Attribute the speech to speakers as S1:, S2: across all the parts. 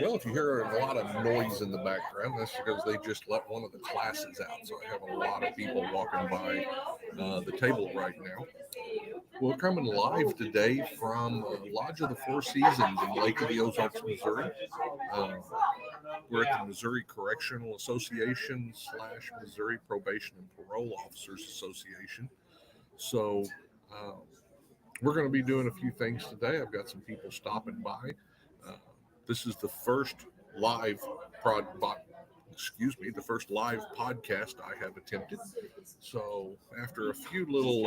S1: Well, if you hear a lot of noise in the background, that's because they just let one of the classes out. So I have a lot of people walking by the table right now. We're coming live today from Lodge of the Four Seasons in Lake of the Ozarks, Missouri. Um, we're at the Missouri Correctional Association / Missouri Probation and Parole Officers Association. So we're going to be doing a few things today. I've got some people stopping by. Uh, this is the first live the first live podcast I have attempted. So after a few little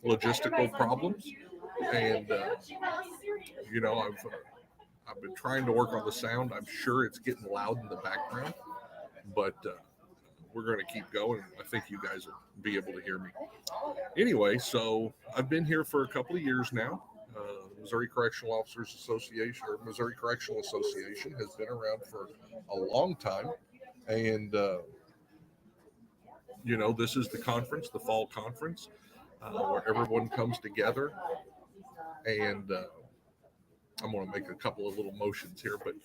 S1: logistical problems, and I've been trying to work on the sound. I'm sure it's getting loud in the background, but we're going to keep going. I think you guys will be able to hear me. Anyway, so I've been here for a couple of years now. Missouri Correctional Officers Association, or Missouri Correctional Association, has been around for a long time. And, this is the conference, the fall conference, where everyone comes together. And I'm going to make a couple of little motions here, and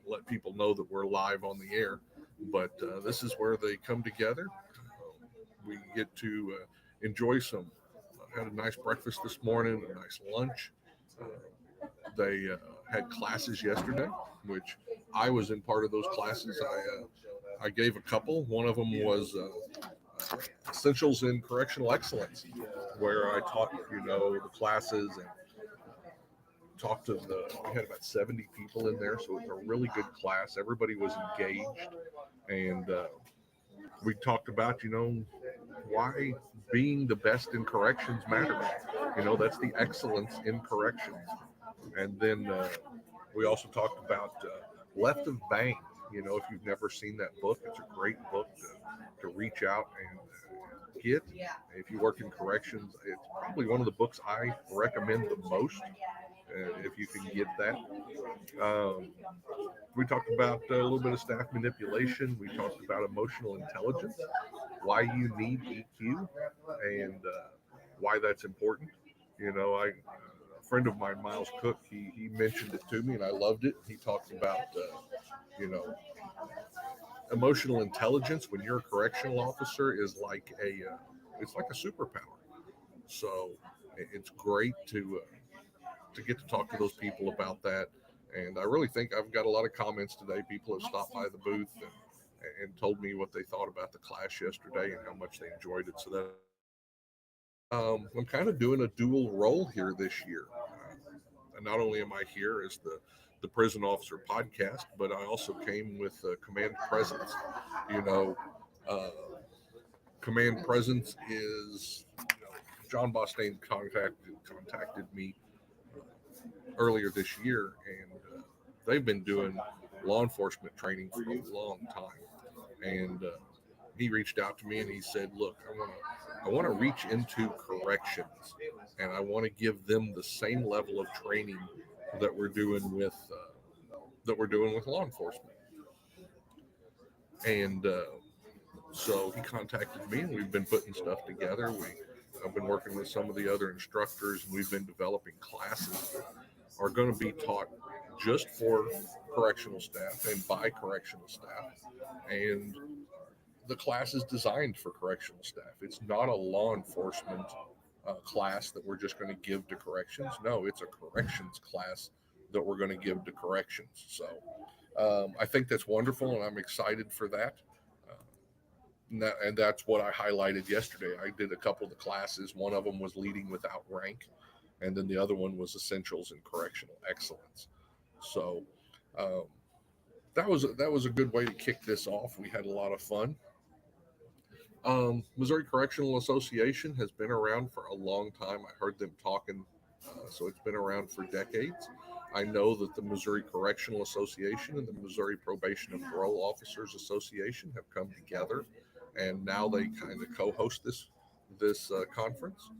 S1: let people know that we're live on the air. But this is where they come together. We get to enjoy some. Had a nice breakfast this morning, a nice lunch. They had classes yesterday, which I was in part of those classes. I gave a couple. One of them was Essentials in Correctional Excellence, where I taught, the classes and talked to we had about 70 people in there, so it was a really good class. Everybody was engaged, and we talked about, why being the best in corrections matters. That's the excellence in corrections. And then we also talked about Left of Bang. If you've never seen that book, it's a great book to reach out and get. If you work in corrections, it's probably one of the books I recommend the most. If you can get that. We talked about a little bit of staff manipulation. We talked about emotional intelligence, why you need EQ, and why that's important. A friend of mine, Miles Cook, he mentioned it to me, and I loved it. He talked about, emotional intelligence when you're a correctional officer is like it's like a superpower. So it's great to get to talk to those people about that. And I really think I've got a lot of comments today. People have stopped by the booth and told me what they thought about the class yesterday and how much they enjoyed it. So that I'm kind of doing a dual role here this year. And not only am I here as the Prison Officer podcast, but I also came with Command Presence. Uh, Command Presence is, John Bostaine contacted me earlier this year, and they've been doing law enforcement training for a long time. And he reached out to me and he said, "Look, I want to reach into corrections, and I want to give them the same level of training that we're doing with law enforcement." And so he contacted me, and we've been putting stuff together. I've been working with some of the other instructors, and we've been developing classes that are going to be taught just for correctional staff and by correctional staff. And the class is designed for correctional staff. It's not a law enforcement class that we're just going to give to corrections. No, it's a corrections class that we're going to give to corrections. So I think that's wonderful, and I'm excited for that. And that's what I highlighted yesterday. I did a couple of the classes. One of them was Leading Without Rank, and then the other one was Essentials in Correctional Excellence. So that was a good way to kick this off. We had a lot of fun. Missouri Correctional Association has been around for a long time. I heard them talking, so it's been around for decades. I know that the Missouri Correctional Association and the Missouri Probation and Parole Officers Association have come together, and now they kind of co-host this conference,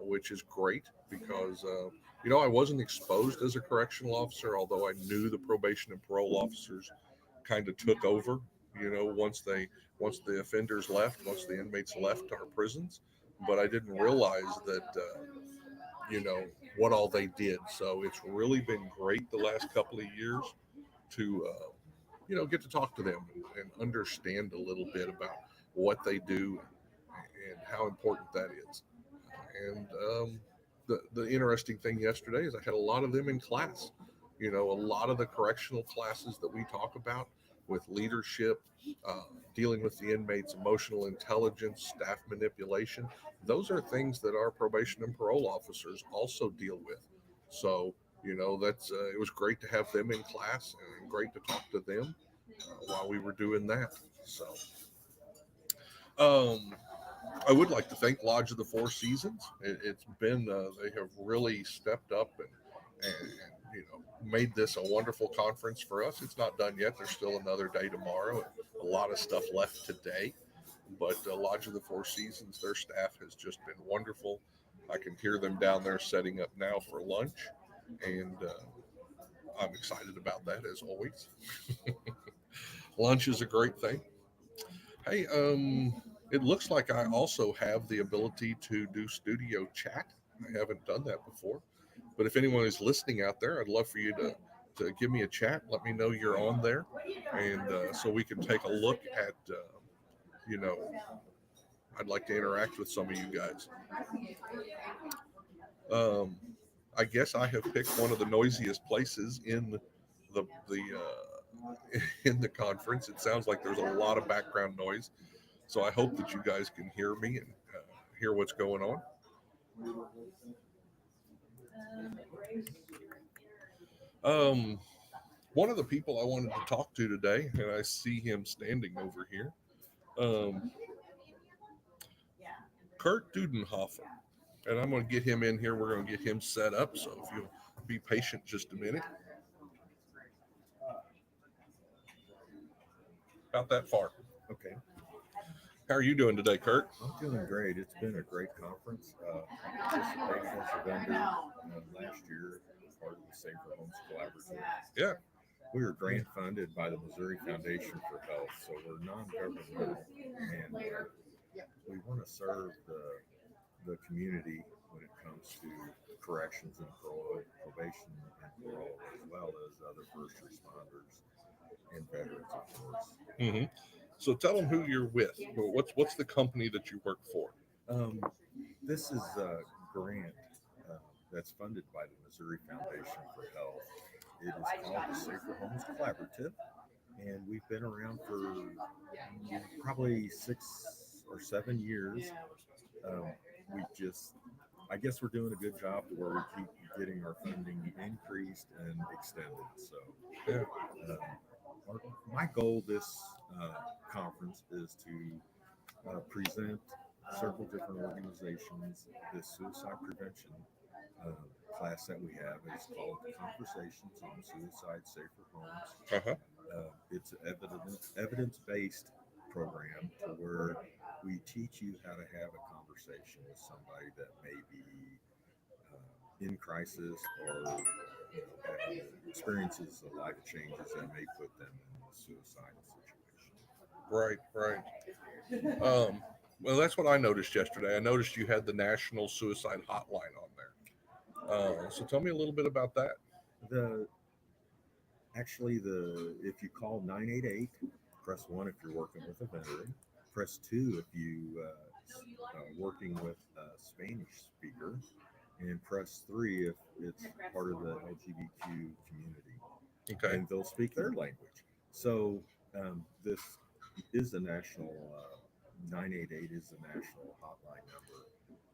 S1: which is great because I wasn't exposed as a correctional officer, although I knew the probation and parole officers kind of took over. Once the offenders left, once the inmates left our prisons, but I didn't realize that what all they did. So it's really been great the last couple of years to get to talk to them and understand a little bit about what they do and how important that is. And the interesting thing yesterday is I had a lot of them in class. A lot of the correctional classes that we talk about with leadership, uh, dealing with the inmates, emotional intelligence, staff manipulation, those are things that our probation and parole officers also deal with. So, that's it was great to have them in class and great to talk to them while we were doing that. So, um, I would like to thank Lodge of the Four Seasons. It's been they have really stepped up and made this a wonderful conference for us. It's not done yet. There's still another day tomorrow. A lot of stuff left today, but Lodge of the Four Seasons, their staff has just been wonderful. I can hear them down there setting up now for lunch, and I'm excited about that as always. Lunch is a great thing. Hey, it looks like I also have the ability to do studio chat. I haven't done that before, but if anyone is listening out there, I'd love for you to give me a chat. Let me know you're on there, and so we can take a look at. You know, I'd like to interact with some of you guys. Um, I guess I have picked one of the noisiest places in the in the conference. It sounds like there's a lot of background noise. So I hope that you guys can hear me and hear what's going on. Um, One of the people I wanted to talk to today, and I see him standing over here, um, Kurt Dudenhofer. And I'm going to get him in here. We're going to get him set up. So if you'll be patient just a minute. About that far.
S2: Okay,
S1: How are you doing today, Kurt?
S2: I'm doing great. It's been a great conference. I participated as a vendor last year as part of the Safer Homes Collaborative.
S1: Yeah.
S2: We were grant funded by the Missouri Foundation for Health, so we're non-governmental, and we want to serve the community when it comes to corrections and parole, probation and parole, as well as other first responders and veterans, of course.
S1: Mm-hmm. So tell them who you're with. What's the company that you work for?
S2: Um, this is a grant uh, that's funded by the Missouri Foundation for Health. It is called the Safer Homes Collaborative, and we've been around for probably 6 or 7 years. Um, we just, I guess we're doing a good job to where we keep getting our funding increased and extended. So,
S1: Yeah.
S2: um, my goal this conference is to present several different organizations. This suicide prevention uh, class that we have is called Conversations on Suicide Safer Homes.
S1: Uh-huh.
S2: It's an evidence based program to where we teach you how to have a conversation with somebody that may be in crisis or experiences a life changes that may put them in a suicidal situation.
S1: Right, right. Well, that's what I noticed yesterday. I noticed you had the National Suicide Hotline on there. So tell me a little bit about that.
S2: The the if you call 988, press 1 if you're working with a veteran, press 2 if you working with a Spanish speaker, and press 3 if it's part of the LGBTQ community,
S1: Okay.
S2: and they'll speak their language. So this is the national 988 is the national hotline number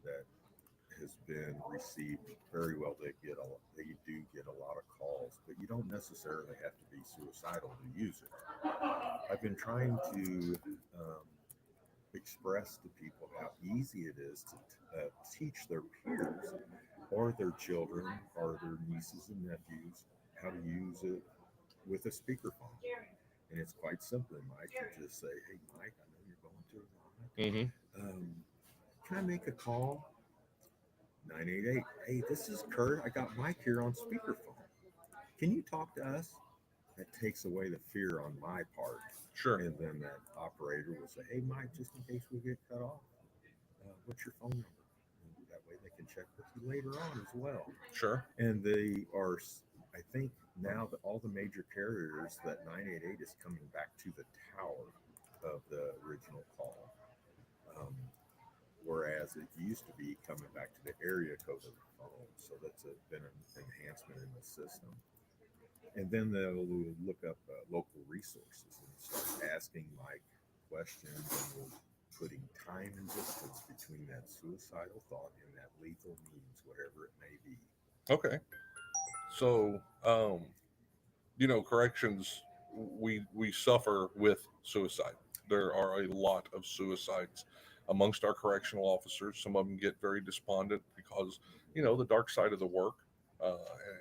S2: that has been received very well. They do get a lot of calls, but you don't necessarily have to be suicidal to use it. I've been trying to express to people how easy it is to teach their peers or their children or their nieces and nephews how to use it with a speakerphone. And it's quite simple. Mike can just say, "Hey, Mike, I know you're going to the line.
S1: Mm-hmm.
S2: Can I make a call? 988. Hey, this is Kurt. I got Mike here on speakerphone. Can you talk to us?" That takes away the fear on my part.
S1: Sure.
S2: And then that operator will say, "Hey, Mike, just in case we get cut off, what's your phone number?" And that way they can check with you later on as well.
S1: Sure.
S2: And they are, I think now that all the major carriers, that 988 is coming back to the tower of the original call. Whereas it used to be coming back to the area code of the phone. So that's been an enhancement in the system. And then they'll look up local resources and start asking like questions, and we're putting time and distance between that suicidal thought and that lethal means, whatever it may be.
S1: Okay. So, corrections, we suffer with suicide. There are a lot of suicides amongst our correctional officers. Some of them get very despondent because, the dark side of the work, uh,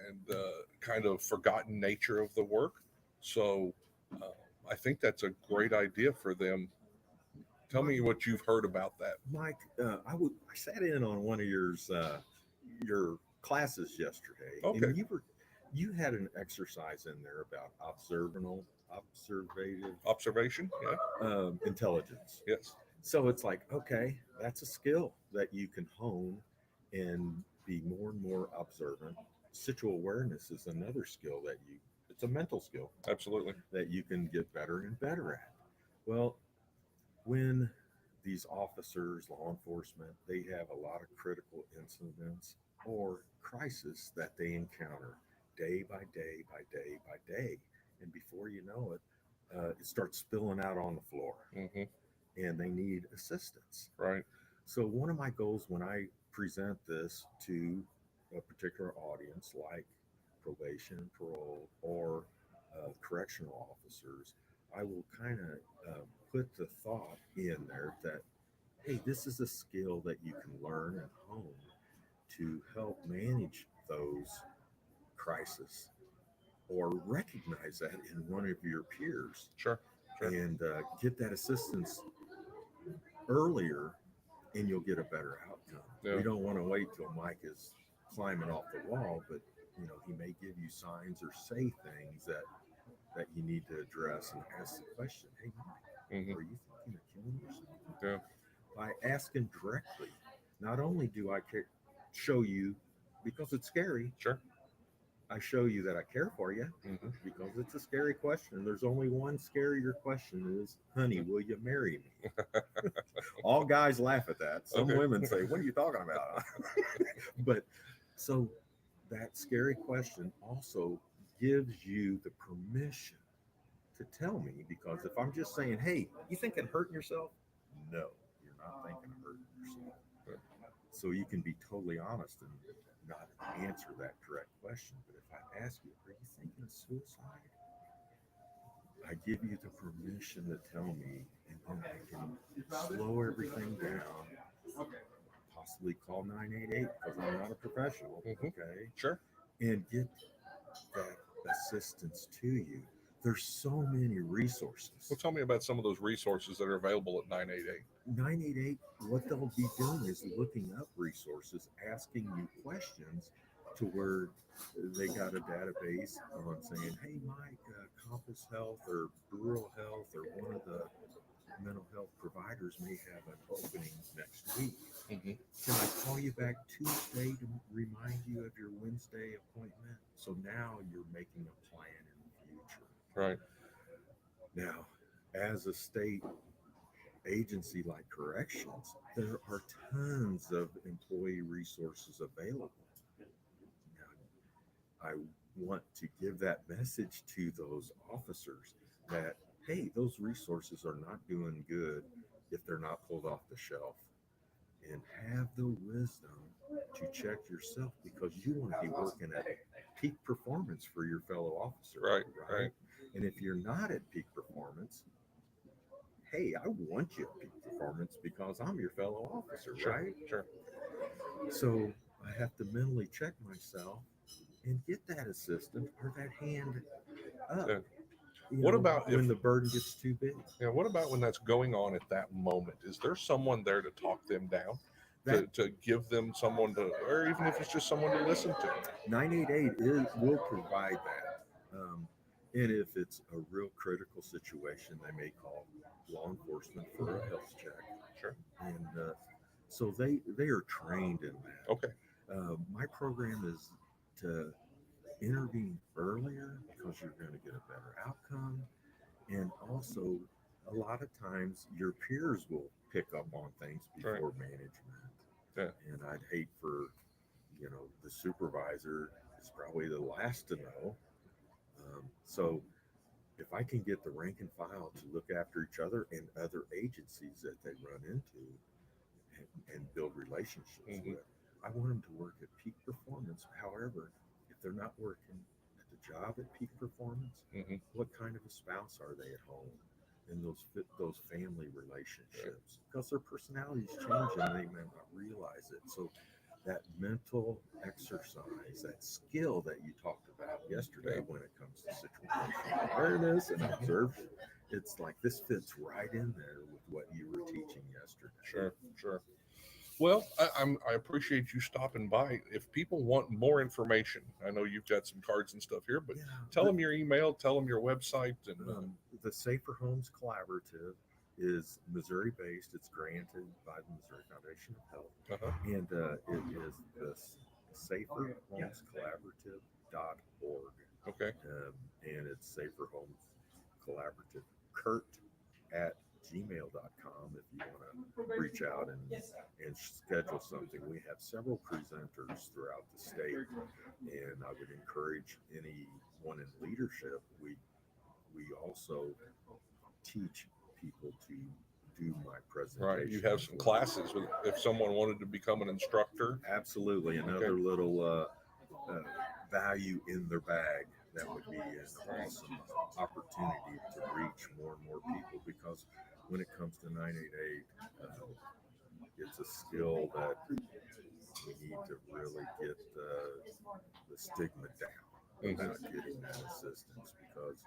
S1: and the kind of forgotten nature of the work. So, uh, I think that's a great idea for them. Tell me what you've heard about that.
S2: Mike, I sat in on one of your classes yesterday,
S1: Okay.
S2: and you had an exercise in there about observative
S1: Observation? Yeah.
S2: intelligence.
S1: Yes.
S2: So it's like, okay, that's a skill that you can hone and be more and more observant. Situal awareness is another skill it's a mental skill
S1: Absolutely.
S2: that you can get better and better at. Well, when these officers, law enforcement, they have a lot of critical incidents or crisis that they encounter day by day by day by day. And before you know it, it starts spilling out on the floor
S1: Hmm.
S2: and they need assistance.
S1: Right.
S2: So, one of my goals when I present this to a particular audience, like probation, parole, or correctional officers, I will kind of put the thought in there that, hey, this is a skill that you can learn and hone to help manage those crises or recognize that in one of your peers
S1: Sure. Sure.
S2: and get that assistance earlier, and you'll get a better outcome.
S1: Yeah.
S2: We don't want to wait till Mike is climbing off the wall, but he may give you signs or say things that you need to address and ask the question, hey Mike,
S1: Hmm.
S2: are you thinking of killing yourself?
S1: Yeah.
S2: By asking directly, not only do I show you, because it's scary,
S1: Sure.
S2: I show you that I care for you,
S1: Hmm.
S2: because it's a scary question. There's only one scarier question is, honey, will you marry me? All guys laugh at that. Some
S1: Okay.
S2: women say, what are you talking about? But so that scary question also gives you the permission to tell me, because if I'm just saying, hey, you thinking of hurting yourself? No, you're not thinking of hurting yourself. So you can be totally honest and not answer that direct question. But if I ask you, are you thinking of suicide? I give you the permission to tell me, and then I can slow everything down, possibly call 988 because I'm not a professional,
S1: Mhm.
S2: okay,
S1: Sure.
S2: and get that assistance to you. There's so many resources.
S1: Well, tell me about some of those resources that are available at 988.
S2: 988, what they'll be doing is looking up resources, asking you questions to where they got a database on saying, hey, Mike, Compass Health or Rural Health or one of the mental health providers may have an opening next week.
S1: Mhm.
S2: Can I call you back Tuesday to remind you of your Wednesday appointment? So now you're making a plan in the future.
S1: Right.
S2: Now, as a state agency like corrections, there are tons of employee resources available. Now, I want to give that message to those officers that, hey, those resources are not doing good if they're not pulled off the shelf. And have the wisdom to check yourself, because you want to be working at peak performance for your fellow officer.
S1: Right.
S2: And if you're not at peak performance, hey, I want you at peak performance because I'm your fellow officer,
S1: Sure.
S2: right?
S1: Sure.
S2: So I have to mentally check myself and get that assistant or that hand up.
S1: Yeah. What about
S2: when
S1: if-
S2: the burden gets too big?
S1: Yeah. What about when that's going on at that moment? Is there someone there to talk them down?
S2: That
S1: To give them someone to, or even if it's just someone to listen to?
S2: 988 will provide that. And if it's a real critical situation, they may call law enforcement for a health check.
S1: Sure.
S2: And So they are trained in that.
S1: Okay.
S2: My program is to intervene earlier because you're going to get a better outcome. And also, a lot of times your peers will pick up on things
S1: Right.
S2: before management.
S1: Yeah.
S2: And I'd hate for, the supervisor is probably the last to know. So if I can get the rank and file to look after each other and other agencies that they run into and build relationships
S1: Mhm.
S2: with, I want them to work at peak performance. However, if they're not working at the job at peak performance,
S1: Mhm.
S2: what kind of a spouse are they at home? And those family relationships, because their personalities change and they may not realize it. So that mental exercise, that skill that you talked about yesterday,
S1: Yeah.
S2: when it comes to situational awareness and observation, it's like this fits right in there with what you were teaching yesterday.
S1: Sure. Sure. Well, I appreciate you stopping by. If people want more information, I know you've got some cards and stuff here, but
S2: Yeah,
S1: tell them your email, tell them your website, and
S2: the Safer Homes Collaborative is Missouri based. It's granted by the Missouri Foundation of Health. And it is the saferhomescollaborative.org.
S1: okay.
S2: And it's Safer Homes Collaborative. Kurt at gmail.com if you want to reach out and schedule something. We have several presenters throughout the state, and I would encourage anyone in leadership. We also teach people to do my presentation.
S1: Right. You have some classes with if someone wanted to become an instructor.
S2: Absolutely. Another little value in their bag. That would be an awesome opportunity to reach more and more people, because when it comes to 988, it's a skill that we need to really get the stigma down about getting that assistance, because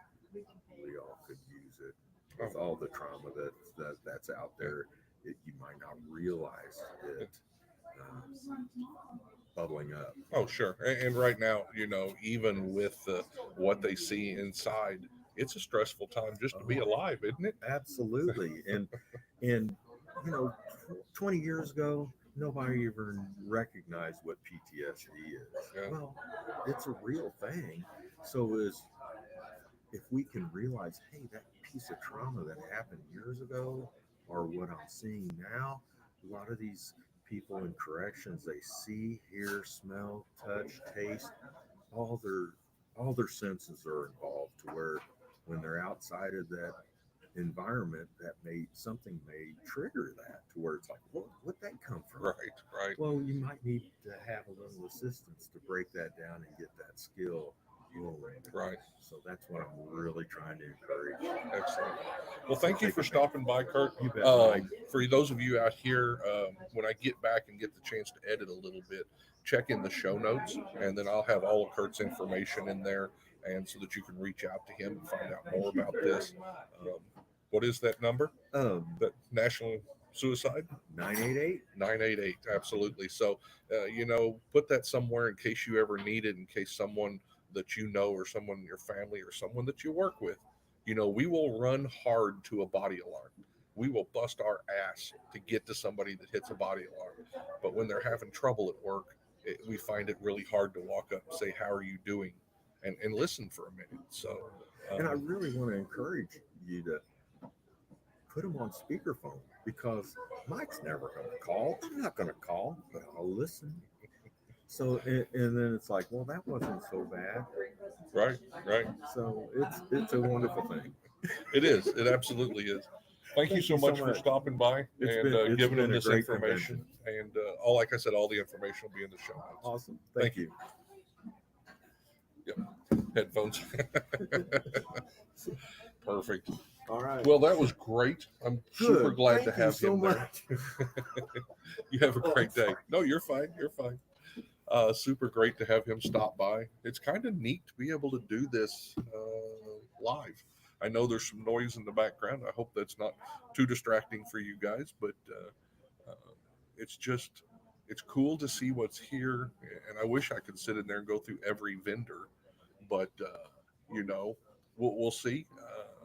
S2: we all could use it. With all the trauma that's out there, you might not realize it bubbling up.
S1: Oh, sure. And right now, even with what they see inside, it's a stressful time just to be alive, isn't it?
S2: Absolutely. And 20 years ago, nobody even recognized what PTSD is.
S1: Yeah.
S2: Well, it's a real thing. So if we can realize, hey, that piece of trauma that happened years ago, or what I'm seeing now, a lot of these people in corrections, they see, hear, smell, touch, taste, all their senses are involved, to where when they're outside of that environment, something may trigger that, to where it's like, what'd that come from?
S1: Right, right.
S2: Well, you might need to have a little assistance to break that down and get that skill rolling.
S1: Right.
S2: So that's what I'm really trying to encourage.
S1: Excellent. Well, thank you for stopping by, Kurt.
S2: You bet, Mike.
S1: For those of you out here, when I get back and get the chance to edit a little bit, check in the show notes, and then I'll have all of Kurt's information in there, and so that you can reach out to him and find out more about this. What is that number? That national suicide?
S2: 988.
S1: 988. Absolutely. So, put that somewhere in case you ever need it, in case someone that you know, or someone in your family, or someone that you work with, we will run hard to a body alarm. We will bust our ass to get to somebody that hits a body alarm. But when they're having trouble at work, we find it really hard to walk up and say, "How are you doing?" and listen for a minute. So,
S2: and I really want to encourage you to put them on speakerphone, because Mike's never going to call. I'm not going to call, but I'll listen. So, and then it's like, well, that wasn't so bad.
S1: Right.
S2: So it's a wonderful thing.
S1: It is. It absolutely is. Thank you so much for stopping by and giving them this information. And like I said, all the information will be in the show notes.
S2: Awesome. Thank you.
S1: Yep. Headphones. Perfect.
S2: All right.
S1: Well, that was great. I'm super glad to have
S2: you
S1: him there. You have a great day. No, you're fine. You're fine. Super great to have him stop by. It's kind of neat to be able to do this live. I know there's some noise in the background. I hope that's not too distracting for you guys, but it's cool to see what's here. And I wish I could sit in there and go through every vendor, but we'll see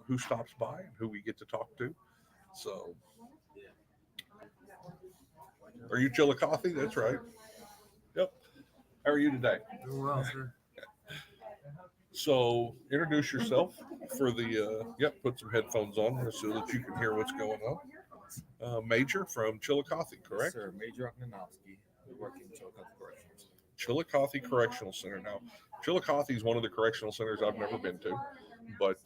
S1: who stops by and who we get to talk to. So Are you Chillicothe? That's right. Yep. How are you today?
S3: Doing well, sir.
S1: So introduce yourself for the. Yep. Put some headphones on so that you can hear what's going on. Major from Chillicothe,
S3: Yes,
S1: correct?
S3: sir. Major Oknanowski. We work in Chillicothe Corrections.
S1: Chillicothe Correctional Center. Now, Chillicothe is one of the correctional centers I've never been to, but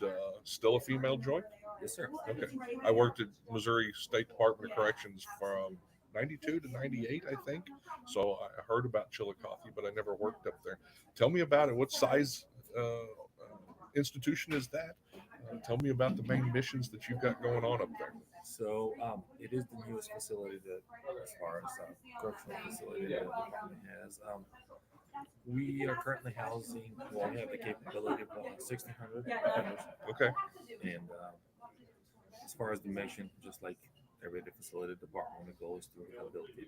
S1: still a female joint.
S3: Yes, sir.
S1: Okay. I worked at Missouri State Department of Corrections from 92 to 98, I think. So I heard about Chillicothe, but I never worked up there. Tell me about it. What size institution is that? Tell me about the main missions that you've got going on up there.
S3: So it is the newest facility that, as far as correctional facility that the department has. We are currently housing, well, we have the capability of 1,600 offenders.
S1: Okay.
S3: And as far as the mission, just like every other facility department, the goal is to rehabilitate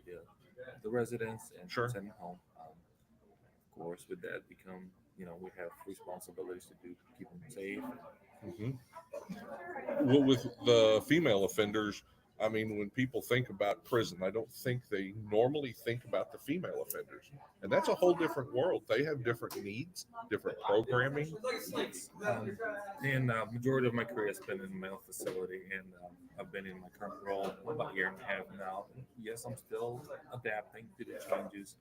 S3: the residents and
S1: Sure.
S3: send them home. Of course, with that become, we have responsibilities to keep them safe.
S1: Mm-hmm. Well, with the female offenders, I mean, when people think about prison, I don't think they normally think about the female offenders. And that's a whole different world. They have different needs, different programming.
S3: And majority of my career has been in the male facility, and I've been in my current role about a year and a half now. Yes, I'm still adapting to the changes.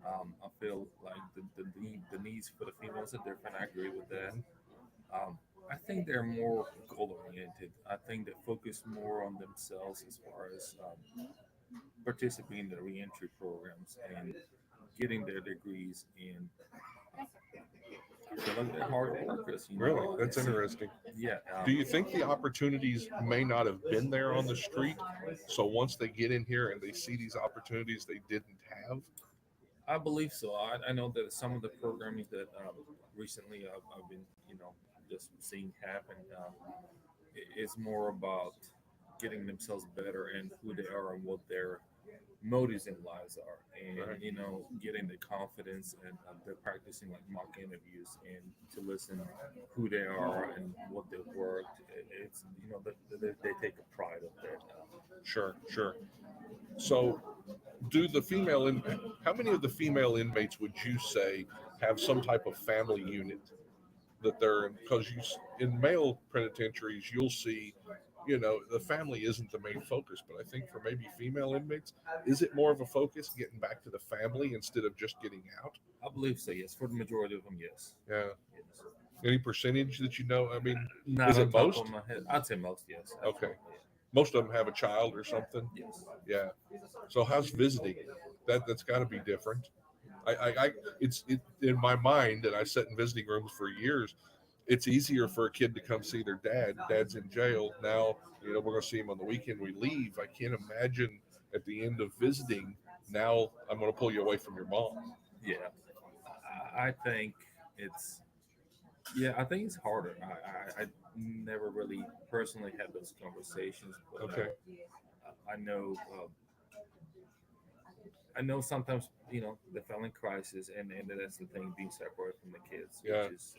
S3: I feel like the needs for the females are different. I agree with that. I think they're more goal oriented. I think they focus more on themselves as far as participating in the reentry programs and getting their degrees. And I feel like they're hard workers.
S1: Really? That's interesting.
S3: Yeah.
S1: Do you think the opportunities may not have been there on the street? So once they get in here and they see these opportunities they didn't have?
S3: I believe so. I know that some of the programming that recently I've been, just seeing happen is more about getting themselves better and who they are and what their motives in lives are, and
S1: Right.
S3: getting the confidence, and they're practicing like mock interviews and to listen who they are and what they've worked. It's they take a pride of that.
S1: Sure, sure. So do the female how many of the female inmates would you say have some type of family unit that they're in? Because in male penitentiaries you'll see the family isn't the main focus, but I think for maybe female inmates, is it more of a focus getting back to the family instead of just getting out?
S3: I believe so. Yes, for the majority of them, yes.
S1: Yeah.
S3: Yes.
S1: Any percentage that I mean,
S3: Not
S1: is
S3: on
S1: it
S3: top
S1: most?
S3: of my head. I'd say most, yes.
S1: Okay. Most of them have a child or something.
S3: Yes.
S1: Yeah. So how's visiting? That's got to be different. It's in my mind, and I sat in visiting rooms for years. It's easier for a kid to come see their dad. Dad's in jail now. We're going to see him on the weekend. We leave. I can't imagine at the end of visiting. Now I'm going to pull you away from your mom.
S3: Yeah. I think it's. Yeah, I think it's harder. I never really personally had those conversations, but
S1: Okay.
S3: I know sometimes the family crisis, and that's the thing, being separated from the kids,
S1: Yeah.
S3: which is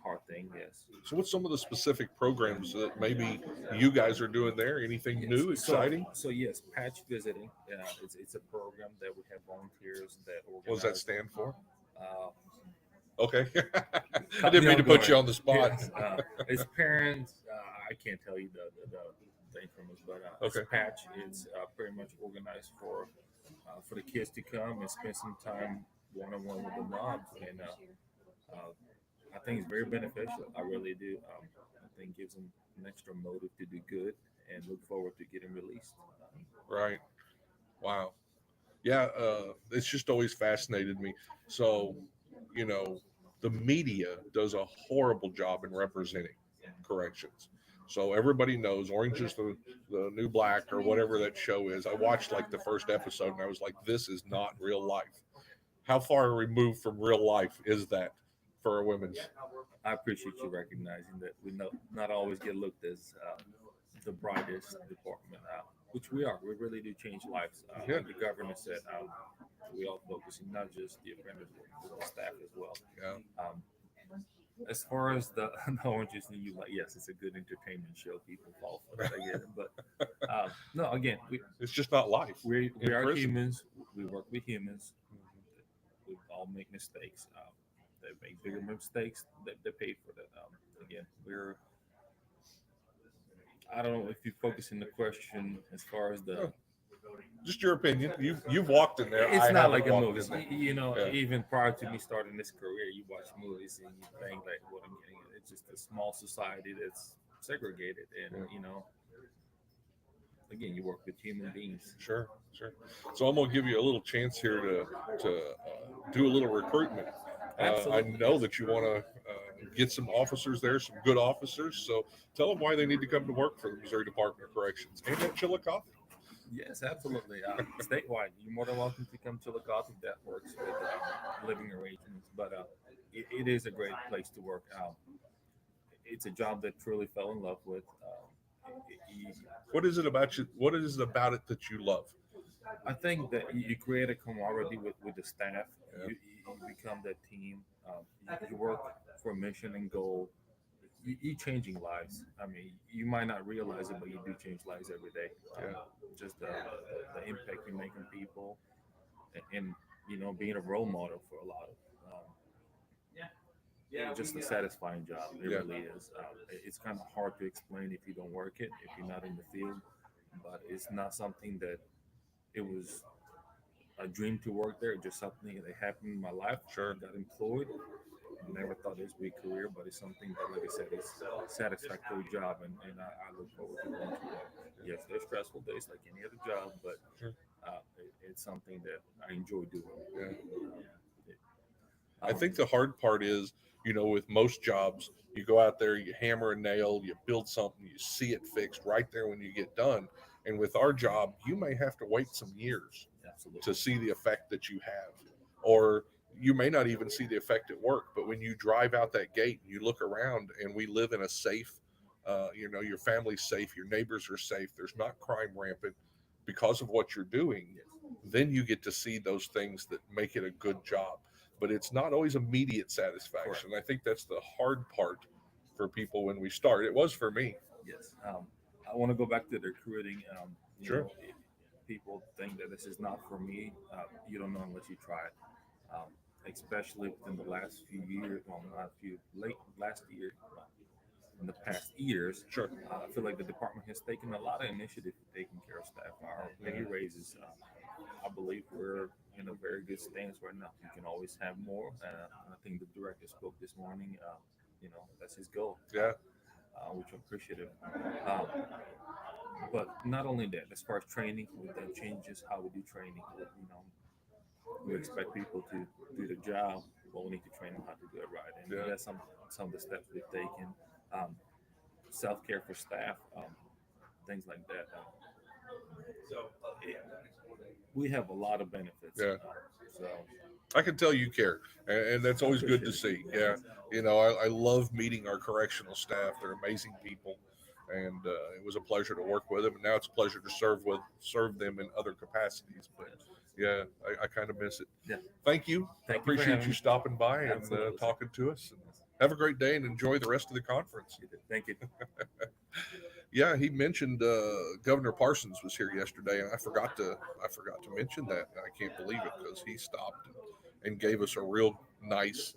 S3: hard thing. Yes.
S1: So what's some of the specific programs that maybe you guys are doing there? Anything
S3: Yes.
S1: new, exciting?
S3: So yes, patch visiting. It's a program that we have volunteers that organize.
S1: What does that stand for?
S3: Uh,
S1: Okay. I didn't mean to put you on the spot.
S3: Yes, as parents, I can't tell you the information, but
S1: Okay.
S3: as patch, it's pretty much organized for the kids to come and spend some time one-on-one with the moms, and I think it's very beneficial. I really do. I think it gives them an extra motive to do good and look forward to getting released.
S1: Right. Wow. Yeah. It's just always fascinated me. So, the media does a horrible job in representing corrections. So everybody knows Orange is the New Black or whatever that show is. I watched like the first episode and I was like, this is not real life. How far removed from real life is that for a women's?
S3: I appreciate you recognizing that we not always get looked as the brightest department, which we are. We really do change lives.
S1: Yeah.
S3: Like the governor said, we all focusing not just the offenders, but the staff as well.
S1: Yeah.
S3: as far as the Orange is the New Black, yes, it's a good entertainment show. People fall for that. I get it, but no, again,
S1: It's just not life.
S3: we
S1: in
S3: are
S1: prison.
S3: humans. We work with humans. We all make mistakes. They make bigger mistakes. They pay for that. Again, I don't know if you focus in the question as far as the.
S1: Just your opinion. You've walked in there.
S3: It's
S1: I
S3: not
S1: haven't
S3: like a
S1: walked
S3: movie.
S1: in there.
S3: You know,
S1: Yeah.
S3: even prior to me starting this career, you watch movies and you think like, what I'm getting. It's just a small society that's segregated, and
S1: Yeah.
S3: again, you work with human beings.
S1: Sure. So I'm gonna give you a little chance here to do a little recruitment. I
S3: Absolutely.
S1: know that you want to get some officers there, some good officers. So tell them why they need to come to work for the Missouri Department of Corrections and at Chillicothe.
S3: Yes, absolutely. Statewide, you're more than welcome to come to Chillicothe if that works with living arrangements. But it is a great place to work. It's a job that truly fell in love with.
S1: What is it about you? What is it about it that you love?
S3: I think that you create a camaraderie with the staff.
S1: Yeah.
S3: You become that team. You work for a mission and goal. You're changing lives. I mean, you might not realize it, but you do change lives every day. Just the impact you make on people, and being a role model for a lot of. It's just a satisfying job. It
S1: Yeah.
S3: really is. It's kind of hard to explain if you don't work it, if you're not in the field. But it's not something that it was a dream to work there. Just something that happened in my life.
S1: Sure.
S3: I got employed. Never thought this would be a career, but it's something that, like I said, is a satisfactory job, and I look forward to going to work. Yes, there's stressful days like any other job, but
S1: Sure.
S3: it's something that I enjoy doing.
S1: Yeah.
S3: It-
S1: I think the hard part is, with most jobs, you go out there, you hammer a nail, you build something, you see it fixed right there when you get done. And with our job, you may have to wait some years
S3: absolutely.
S1: to see the effect that you have, or you may not even see the effect at work. But when you drive out that gate and you look around, and we live in a safe, your family's safe, your neighbors are safe, there's not crime rampant because of what you're doing, then you get to see those things that make it a good job. But it's not always immediate satisfaction. I think that's the hard part for people when we start. It was for me.
S3: Yes. I want to go back to the recruiting.
S1: Sure.
S3: If people think that this is not for me, you don't know unless you try it. Especially within the last few years, last year, in the past years,
S1: Sure.
S3: I feel like the department has taken a lot of initiative in taking care of staff. Our pay raises, I believe we're in a very good stance right now. We can always have more. I think the director spoke this morning. That's his goal.
S1: Yeah.
S3: Which I'm appreciative. But not only that, as far as training, that changes how we do training. We expect people to do the job, but we need to train them how to do it right. And
S1: Yeah.
S3: that's some of the steps we've taken. Self-care for staff, things like that. We have a lot of benefits.
S1: Yeah.
S3: So
S1: I can tell you care, and that's always good to see. Yeah, I love meeting our correctional staff. They're amazing people, and it was a pleasure to work with them. And now it's a pleasure to serve them in other capacities. But yeah, I kind of miss it.
S3: Yeah.
S1: Thank you. I
S3: Thank you for
S1: appreciate
S3: having
S1: you
S3: me.
S1: stopping by and
S3: Absolutely.
S1: talking to us. And have a great day and enjoy the rest of the conference.
S3: thank you.
S1: Yeah, he mentioned Governor Parsons was here yesterday, and I forgot to mention that. I can't believe it because he stopped and gave us a real nice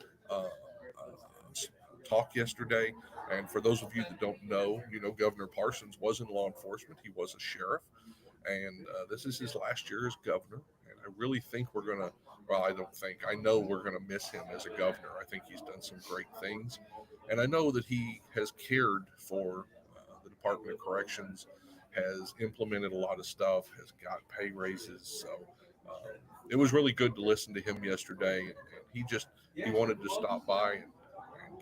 S1: talk yesterday. And for those of you that don't know, Governor Parsons was in law enforcement. He was a sheriff, and this is his last year as governor. And I really think we're gonna. Well, I don't think. I know we're gonna miss him as a governor. I think he's done some great things, and I know that he has cared for the Department of Corrections, has implemented a lot of stuff, has got pay raises. So it was really good to listen to him yesterday. And he wanted to stop by and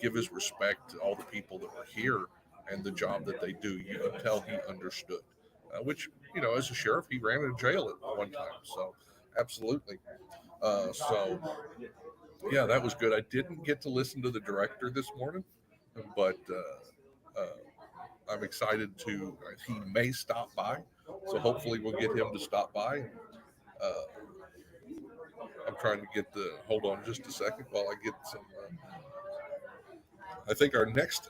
S1: give his respect to all the people that were here and the job that they do. You can tell he understood, which, as a sheriff, he ran a jail at one time. So absolutely. Yeah, that was good. I didn't get to listen to the director this morning, but I'm excited to. He may stop by, so hopefully we'll get him to stop by. I'm trying to get the. Hold on just a second while I get some. I think our next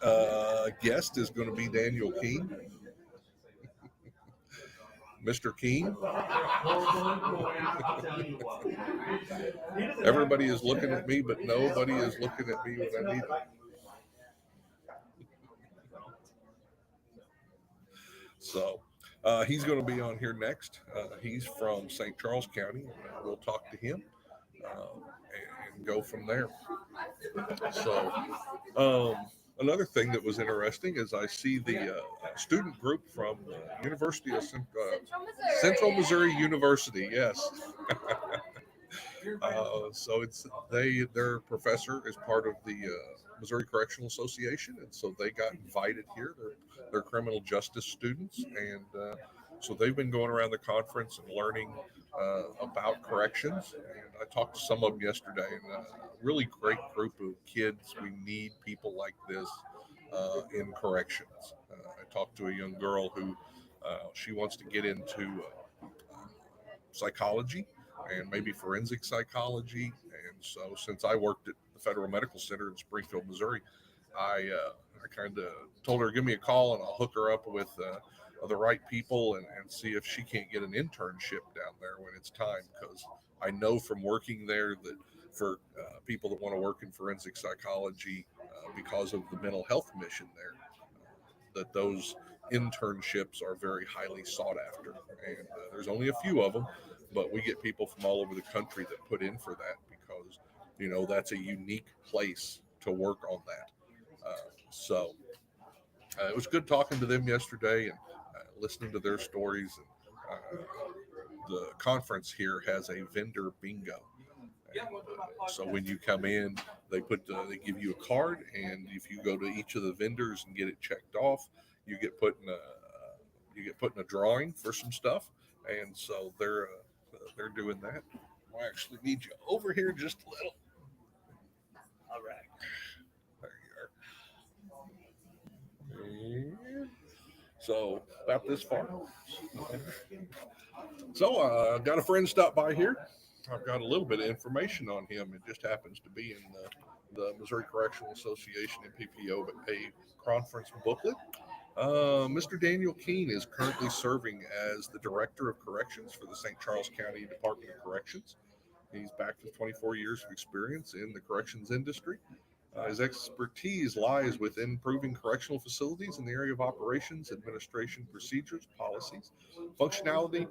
S1: guest is going to be Daniel Keene. Mr. Keene. Everybody is looking at me, but nobody is looking at me when I need them. So he's going to be on here next. He's from St. Charles County. We'll talk to him and go from there. So another thing that was interesting is I see the student group from University of Central Missouri University. Yes. So it's their professor is part of the Missouri Correctional Association, and so they got invited here. They're criminal justice students, and so they've been going around the conference and learning about corrections. And I talked to some of them yesterday, and really great group of kids. We need people like this in corrections. I talked to a young girl who she wants to get into psychology and maybe forensic psychology. And so since I worked at the Federal Medical Center in Springfield, Missouri, I kind of told her, give me a call and I'll hook her up with the right people and see if she can't get an internship down there when it's time. Because I know from working there that for people that want to work in forensic psychology because of the mental health mission there, that those internships are very highly sought after. And there's only a few of them, but we get people from all over the country that put in for that because, you know, that's a unique place to work on that. So it was good talking to them yesterday and listening to their stories. And the conference here has a vendor bingo. And, so when you come in, they give you a card, and if you go to each of the vendors and get it checked off, you get put in a drawing for some stuff. And so they're doing that. I actually need you over here just a little. All right. There you are. And so about this far. So got a friend stop by here. I've got a little bit of information on him. It just happens to be in the Missouri Correctional Association and PPO a conference booklet. Mr. Daniel Keene is currently serving as the Director of Corrections for the St. Charles County Department of Corrections. He's backed with 24 years of experience in the corrections industry. His expertise lies within improving correctional facilities in the area of operations, administration, procedures, policies, functionality,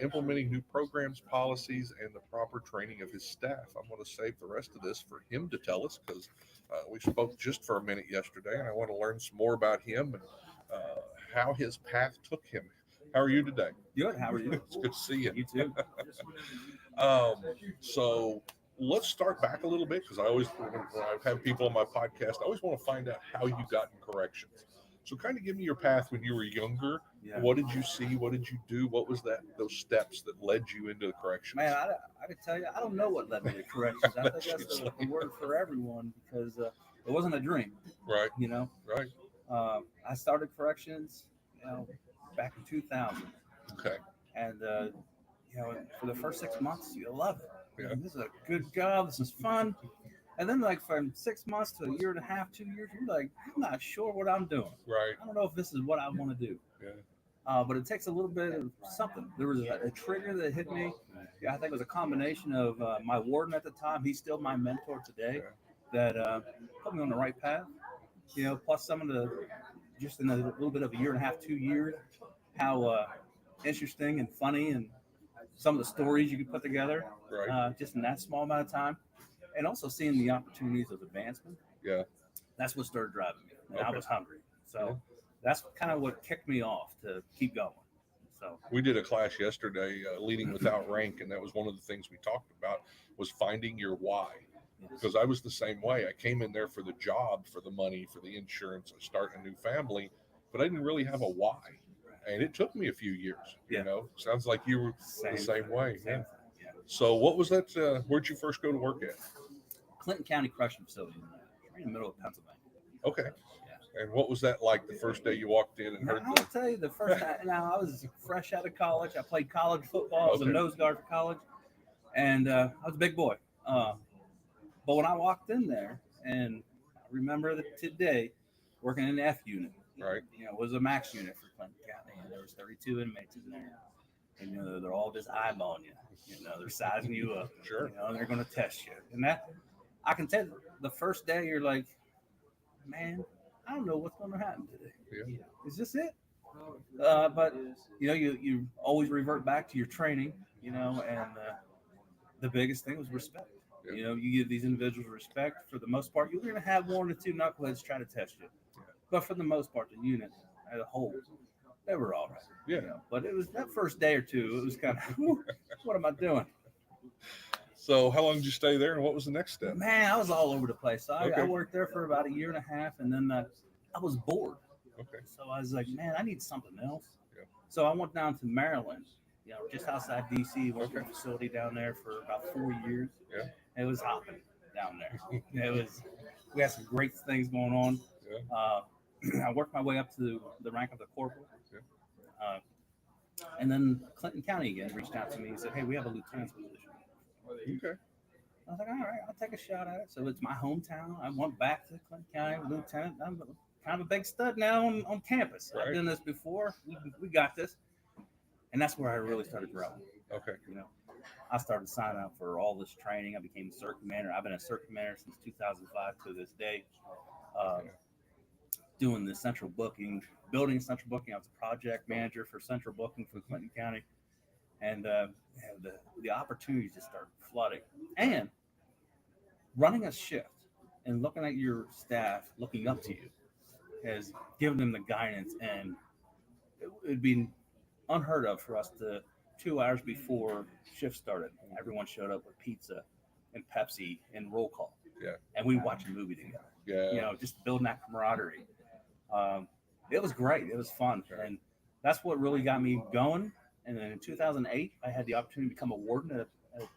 S1: implementing new programs, policies, and the proper training of his staff. I'm going to save the rest of this for him to tell us because we spoke just for a minute yesterday, and I want to learn some more about him and how his path took him. How are you today?
S4: Good. How are you?
S1: It's good to see you.
S4: You too.
S1: So let's start back a little bit because when I have people on my podcast, I always want to find out how you got in corrections. So kind of give me your path when you were younger.
S4: Yeah.
S1: What did you see? What did you do? What was those steps that led you into the corrections?
S4: Man, I could tell you, I don't know what led me to corrections. I think that's the word for everyone because it wasn't a dream.
S1: Right.
S4: You know.
S1: Right.
S4: I started corrections, back in 2000.
S1: Okay.
S4: And for the first 6 months, you love it.
S1: Yeah.
S4: This is a good job. This is fun. And then, like, from 6 months to a year and a half, 2 years, you're like, I'm not sure what I'm doing.
S1: Right.
S4: I don't know if this is what I want to do.
S1: Yeah.
S4: But it takes a litut bit of something. There was a trigger that hit me. Yeah, I think it was a combination of my warden at the time. He's still my mentor today.
S1: Yeah.
S4: That put me on the right path. Plus some of the, just in a little bit of a year and a half, 2 years, how interesting and funny and some of the stories you could put together.
S1: Right.
S4: Just in that small amount of time. And also seeing the opportunities of advancement.
S1: Yeah.
S4: That's what started driving me. And I
S1: Okay.
S4: was hungry. So that's kind of what kicked me off to keep going. So
S1: we did a class yesterday, leading without rank, and that was one of the things we talked about was finding your why. Because I was the same way. I came in there for the job, for the money, for the insurance, starting a new family, but I didn't really have a why. And it took me a few years. Sounds like you were the same way.
S4: Same.
S1: Yeah. So what was that? Where'd you first go to work at?
S4: Clinton County Correctional Facility, right in the middle of Pennsylvania.
S1: Okay. Yeah. And what was that like the first day you walked in and heard?
S4: I'll tell you the first time. Now I was fresh out of college. I played college football. I was a nose guard for college, and I was a big boy. But when I walked in there and remember that today, working in the F unit.
S1: Right.
S4: You know, it was a max unit for Clinton County, and there was 32 inmates in there. And you know, they're all just eyeballing you. You know, they're sizing you up.
S1: Sure.
S4: You know, and they're going to test you. And that, I can tell you, the first day you're like, man, I don't know what's going to happen today.
S1: Yeah.
S4: Is this it? But you know, you always revert back to your training. You know, and the biggest thing was respect.
S1: Yeah.
S4: You know, you give these individuals respect. For the most part, you're going to have one or two knuckleheads try to test you, but for the most part, the unit as a whole, they were all right.
S1: Yeah.
S4: You know? But it was that first day or two, it was kind of, what am I doing?
S1: So how long did you stay there, and what was the next step?
S4: Man, I was all over the place. So I
S1: Okay.
S4: worked there for about a year and a half, and then I was bored.
S1: Okay.
S4: So I was like, man, I need something else.
S1: Yeah.
S4: So I went down to Maryland, you know, just outside DC, worked in a
S1: Okay.
S4: facility down there for about 4 years.
S1: Yeah.
S4: It was hopping down there. We had some great things going on.
S1: Yeah.
S4: I worked my way up to the rank of the corporal.
S1: Yeah.
S4: And then Clinton County again reached out to me and said, hey, we have a lieutenant's position.
S1: Okay.
S4: I was like, all right, I'll take a shot at it. So it's my hometown. I went back to Clinton County lieutenant. I'm kind of a big stud now on campus.
S1: Right.
S4: I've done this before. We got this. And that's where I really started growing.
S1: Okay.
S4: You know, I started signing up for all this training. I became a CERT commander. I've been a CERT commander since 2005 to this day. Doing the central booking, building central booking. I was a project manager for central booking for Clinton County. And the opportunities just started flooding. And running a shift and looking at your staff looking up to you has given them the guidance. And it would be unheard of for us to 2 hours before shift started, everyone showed up with pizza and Pepsi and roll call.
S1: Yeah.
S4: And we watched a movie together.
S1: Yeah.
S4: You know, just building that camaraderie. It was great. It was fun. And that's what really got me going. And then in 2008, I had the opportunity to become a warden at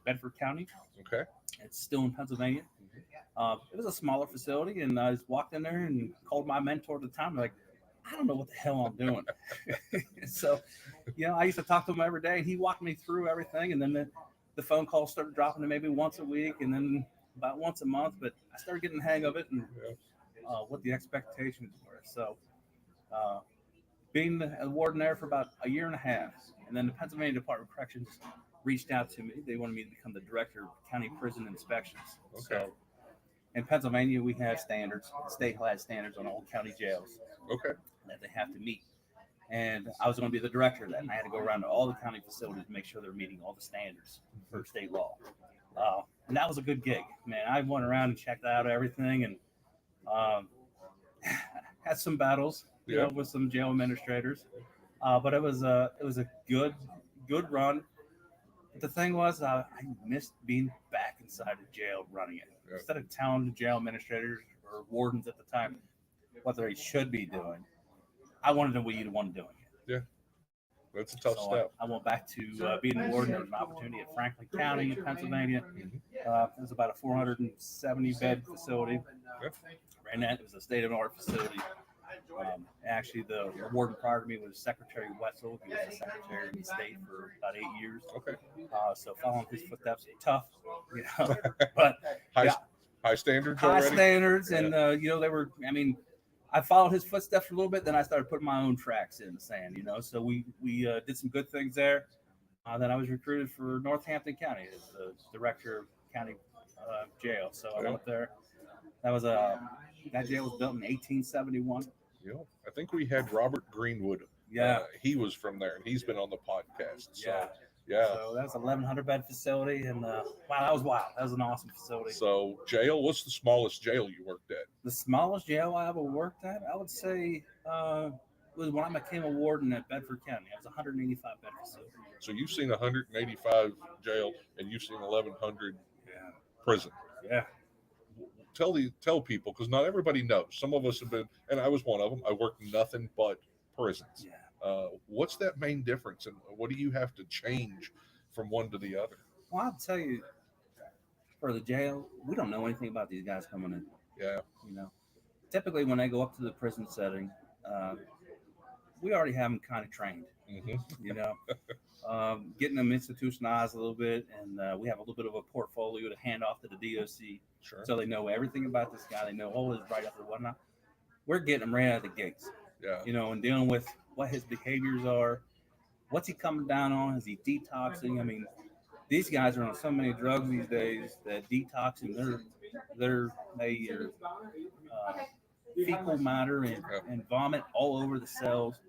S4: Bedford County.
S1: Okay.
S4: It's still in Pennsylvania. It was a smaller facility, and I just walked in there and called my mentor at the time. Like, I don't know what the hell I'm doing. So, you know, I used to talk to him every day, and he walked me through everything. And then the phone calls started dropping to maybe once a week, and then about once a month. But I started getting the hang of it and what the expectations were. So, being a warden there for about a year and a half, and then the Pennsylvania Department of Corrections reached out to me. They wanted me to become the director of county prison inspections.
S1: Okay.
S4: So in Pennsylvania, we have standards, state has standards on all county jails
S1: Okay.
S4: that they have to meet. And I was going to be the director of that. And I had to go around to all the county facilities to make sure they're meeting all the standards for state law. And that was a good gig, man. I went around and checked out everything and had some battles, you know, with some jail administrators. But it was a good run. But the thing was, I missed being back inside the jail running it.
S1: Yeah.
S4: Instead of telling the jail administrators or wardens at the time what they should be doing, I wanted to be the one doing it.
S1: That's a tough
S4: So
S1: step.
S4: I went back to being a warden. There was an opportunity at Franklin County in Pennsylvania. It was about a 470 bed facility. Ran that. It was a state of the art facility. Actually, the warden prior to me was Secretary Wetzel. He was the Secretary of the State for about 8 years.
S1: Okay.
S4: So following his footsteps, tough, you know, but
S1: High standards
S4: high
S1: already.
S4: standards. And, you know, they were, I mean, I followed his footsteps for a little bit. Then I started putting my own tracks in the sand, you know, so we did some good things there. Then I was recruited for Northampton County as the director of county jail. So I went there. That jail was built in 1871.
S1: Yeah. I think we had Robert Greenwood.
S4: Yeah.
S1: He was from there, and he's been on the podcast. So,
S4: Yeah.
S1: yeah.
S4: So that was an 1,100 bed facility, and wow, that was wild. That was an awesome facility.
S1: So jail. What's the smallest jail you worked at?
S4: The smallest jail I ever worked at, I would say, was when I became a warden at Bedford County. It was a 185 bed facility.
S1: So you've seen 185 jail, and you've seen 1,100
S4: Yeah.
S1: prison.
S4: Yeah.
S1: Tell people, because not everybody knows. Some of us have been, and I was one of them. I worked nothing but prisons.
S4: Yeah.
S1: What's that main difference, and what do you have to change from one to the other?
S4: Well, I'll tell you, for the jail, we don't know anything about these guys coming in.
S1: Yeah.
S4: You know, typically when they go up to the prison setting, we already have them kind of trained.
S1: Mm-hmm.
S4: You know, getting them institutionalized a little bit, and we have a little bit of a portfolio to hand off to the DOC,
S1: Sure.
S4: so they know everything about this guy. They know all his write-ups and whatnot. We're getting them right out of the gates,
S1: Yeah.
S4: you know, and dealing with what his behaviors are. What's he coming down on? Is he detoxing? I mean, these guys are on so many drugs these days that detoxing they are fecal matter and vomit all over the cells,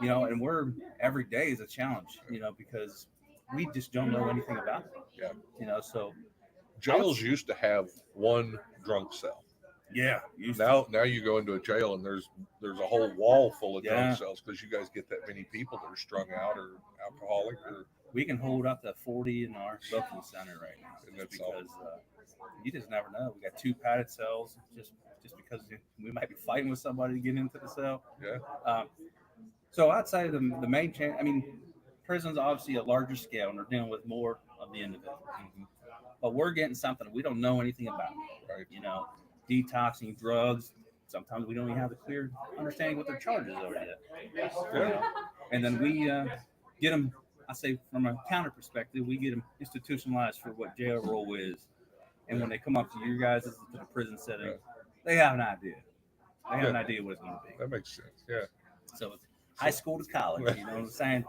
S4: you know, and we're every day is a challenge, you know, because we just don't know anything about it.
S1: Yeah.
S4: You know, so
S1: Jails used to have one drunk cell.
S4: yeah,
S1: Now you go into a jail and there's a whole wall full of
S4: Yeah.
S1: drunk cells because you guys get that many people that are strung out or alcoholic or
S4: we can hold up to 40 in our booking center right now,
S1: And
S4: just
S1: that's all.
S4: because you just never know. We got 2 padded cells, just because we might be fighting with somebody to get into the cell.
S1: Yeah.
S4: So outside of the main chain, I mean, prison's obviously a larger scale, and they're dealing with more of the individual. But we're getting something we don't know anything about.
S1: Right.
S4: You know, detoxing, drugs. Sometimes we don't even have a clear understanding what their charges are yet. You know? And then we get them. I say from a counter perspective, we get them institutionalized for what jail role is. And when they come up to you guys to the prison setting, they have an idea. They have an idea what it's going to be.
S1: That makes sense. Yeah.
S4: So it's high school to college. You know what I'm saying?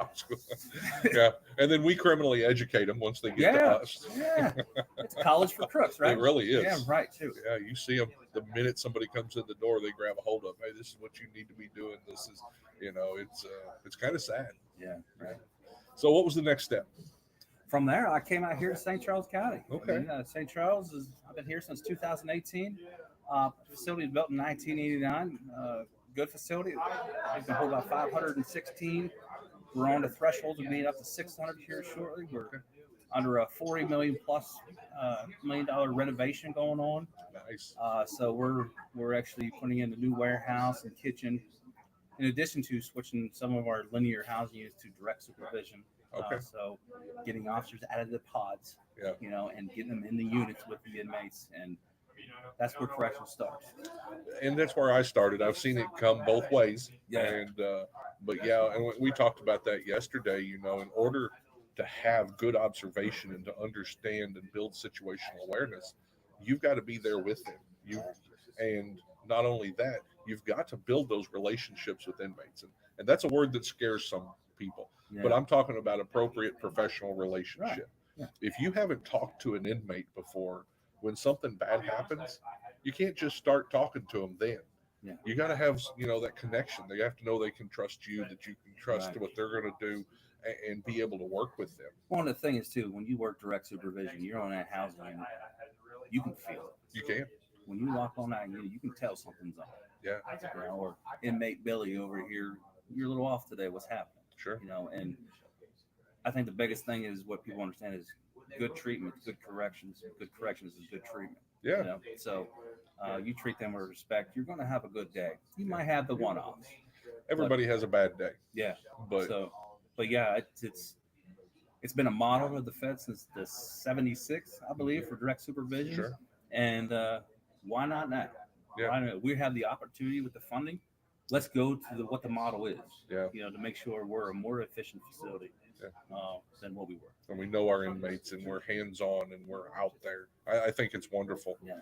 S1: Yeah. And then we criminally educate them once they get to us.
S4: Yeah. It's college for crooks, right?
S1: It really is.
S4: Yeah, right, too.
S1: Yeah, you see them the minute somebody comes in the door, they grab a hold of. Hey, this is what you need to be doing. This is, you know, it's kind of sad.
S4: Yeah, right.
S1: So, what was the next step?
S4: From there, I came out here to St. Charles County.
S1: Okay.
S4: I mean, St. Charles I've been here since 2018. Facility was built in 1989. Good facility. We can hold about 516. We're on the threshold of being up to 600 here shortly. We're under a $40 million+ renovation going on.
S1: Nice.
S4: So we're actually putting in a new warehouse and kitchen, in addition to switching some of our linear housing units to direct supervision.
S1: Okay.
S4: So getting officers out of the pods,
S1: Yeah.
S4: you know, and getting them in the units with the inmates, and that's where correction starts.
S1: And that's where I started. I've seen it come both ways.
S4: Yeah.
S1: And but yeah, and we talked about that yesterday. You know, in order to have good observation and to understand and build situational awareness, you've got to be there with them. And not only that, you've got to build those relationships with inmates, and that's a word that scares some people.
S4: Yeah.
S1: But I'm talking about appropriate professional relationship.
S4: Right. Yeah.
S1: If you haven't talked to an inmate before, when something bad happens, you can't just start talking to them then.
S4: Yeah.
S1: You got to have, you know, that connection. They have to know they can trust you, that you can trust
S4: Right.
S1: what they're going to do, and be able to work with them.
S4: One of the things too, when you work direct supervision, you're on that housing unit, you can feel it.
S1: You can.
S4: When you walk on that unit, you can tell something's on.
S1: Yeah.
S4: You know, or inmate Billy over here, you're a little off today. What's happening?
S1: Sure.
S4: You know, and I think the biggest thing is what people understand is good treatment, good corrections. Good corrections is good treatment.
S1: Yeah.
S4: You know? So you treat them with respect, you're going to have a good day. You might have the one-offs.
S1: Everybody has a bad day,
S4: Yeah.
S1: but
S4: Yeah, it's been a model of the Fed since the 76, I believe, for direct supervision.
S1: Sure.
S4: And why not now?
S1: Yeah.
S4: Why not? We have the opportunity with the funding. Let's go to what the model is.
S1: Yeah.
S4: You know, to make sure we're a more efficient facility than what we were.
S1: and we know our inmates, and we're hands-on, and we're out there. I think it's wonderful.
S4: Yeah.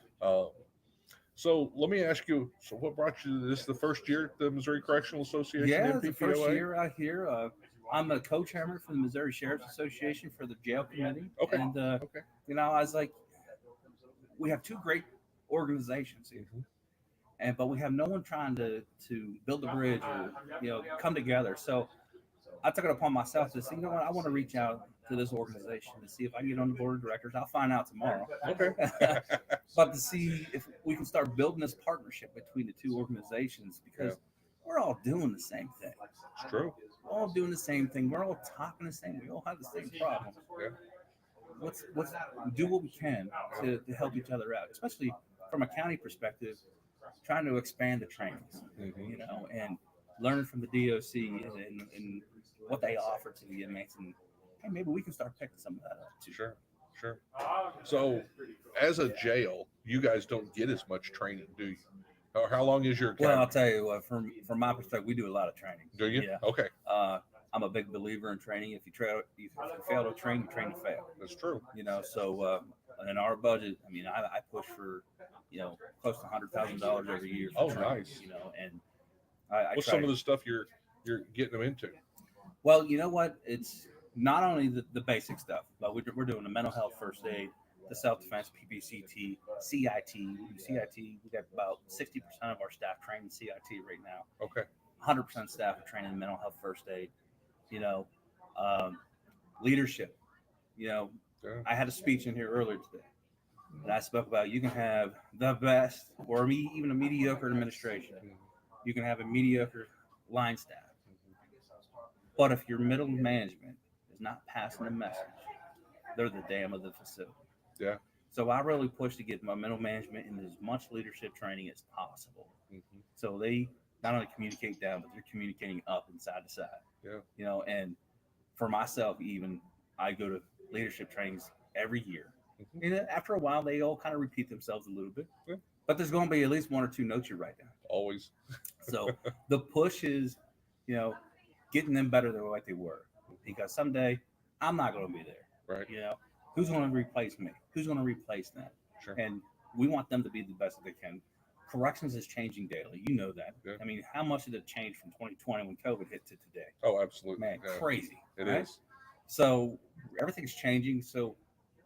S1: So let me ask you, so what brought you to this, the first year at the Missouri Correctional Association?
S4: Yeah, it's the first
S1: MPPOA?
S4: year out here. I'm a co-chairman for the Missouri Sheriff's Association for the jail committee.
S1: Okay.
S4: And,
S1: Okay.
S4: you know, I was like, we have 2 great organizations here. But we have no one trying to build a bridge or, you know, come together. So I took it upon myself to say, you know what, I want to reach out to this organization to see if I can get on the board of directors. I'll find out tomorrow.
S1: Okay.
S4: But to see if we can start building this partnership between the 2 organizations, because we're all doing the same thing.
S1: It's true.
S4: We're all doing the same thing. We're all talking the same. We all have the same problem.
S1: Yeah.
S4: Let's do what we can to help each other out, especially from a county perspective, trying to expand the trainings, you know, and learn from the DOC and what they offer to the inmates. And hey, maybe we can start picking some of that up too.
S1: Sure. So as a jail, you guys don't get as much training, do you? How long is your
S4: Well, I'll
S1: academy?
S4: tell you what, from my perspective, we do a lot of training.
S1: Do you?
S4: Yeah.
S1: Okay.
S4: I'm a big believer in training. If you fail to train, you train to fail.
S1: That's true.
S4: So in our budget, I mean, I push for, close to $100,000 every year. For
S1: Oh,
S4: training,
S1: nice.
S4: And I
S1: What's
S4: try
S1: some
S4: to-
S1: of the stuff you're getting them into?
S4: Well, you know what? It's not only the basic stuff, but we're doing the mental health first aid, the self-defense, PPCT, CIT. CIT, we got about 60% of our staff trained in CIT right now.
S1: Okay.
S4: 100% staff are trained in mental health first aid. Leadership.
S1: Yeah.
S4: I had a speech in here earlier today, and I spoke about you can have the best or even a mediocre administration. You can have a mediocre line staff. But if your middle management is not passing the message, they're the dam of the facility.
S1: Yeah.
S4: So I really push to get my middle management in as much leadership training as possible.
S1: Mhm.
S4: So they not only communicate down, but they're communicating up and side to side.
S1: Yeah.
S4: And for myself, even I go to leadership trainings every year.
S1: Mhm.
S4: And after a while, they all kind of repeat themselves a little bit.
S1: Yeah.
S4: But there's going to be at least one or two notes you write down.
S1: Always.
S4: So the push is, getting them better than what they were. Because someday I'm not going to be there.
S1: Right.
S4: Who's going to replace me? Who's going to replace them?
S1: Sure.
S4: And we want them to be the best that they can. Corrections is changing daily. You know that.
S1: Yeah.
S4: I mean, how much did it change from 2020 when COVID hit to today?
S1: Oh, absolutely.
S4: Man,
S1: Yeah.
S4: crazy.
S1: It
S4: right?
S1: is.
S4: So everything's changing.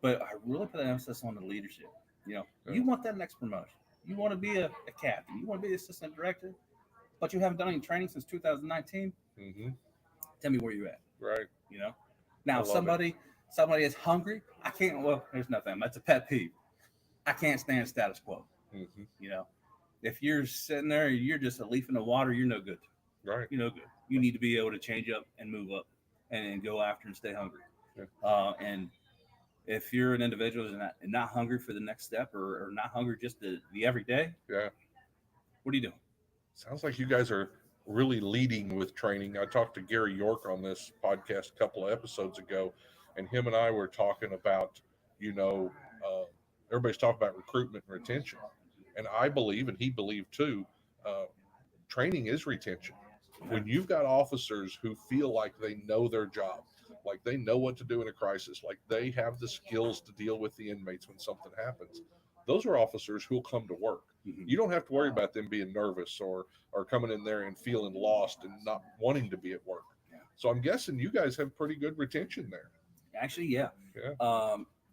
S4: But I really put an emphasis on the leadership.
S1: Yeah.
S4: You want that next promotion. You want to be a captain. You want to be assistant director, but you haven't done any training since 2019.
S1: Mm-hmm.
S4: Tell me where you're at.
S1: Right.
S4: Now,
S1: love
S4: if somebody is hungry, I can't. Well, there's nothing. That's a pet peeve. I can't stand status quo.
S1: Mm-hmm.
S4: If you're sitting there, you're just a leaf in the water. You're no good.
S1: Right.
S4: You're no good. You need to be able to change up and move up, and go after and stay hungry.
S1: Yeah.
S4: And if you're an individual who's not hungry for the next step, or not hungry just the everyday,
S1: Yeah.
S4: what are you doing?
S1: Sounds like you guys are really leading with training. I talked to Gary York on this podcast a couple of episodes ago, and him and I were talking about, everybody's talking about recruitment and retention. And I believe, and he believed too, training is retention. When you've got officers who feel like they know their job, like they know what to do in a crisis, like they have the skills to deal with the inmates when something happens, those are officers who'll come to work.
S4: Mhm.
S1: You don't have to worry about them being nervous or coming in there and feeling lost and not wanting to be at work.
S4: Yeah.
S1: So I'm guessing you guys have pretty good retention there.
S4: Actually, yeah.
S1: Yeah.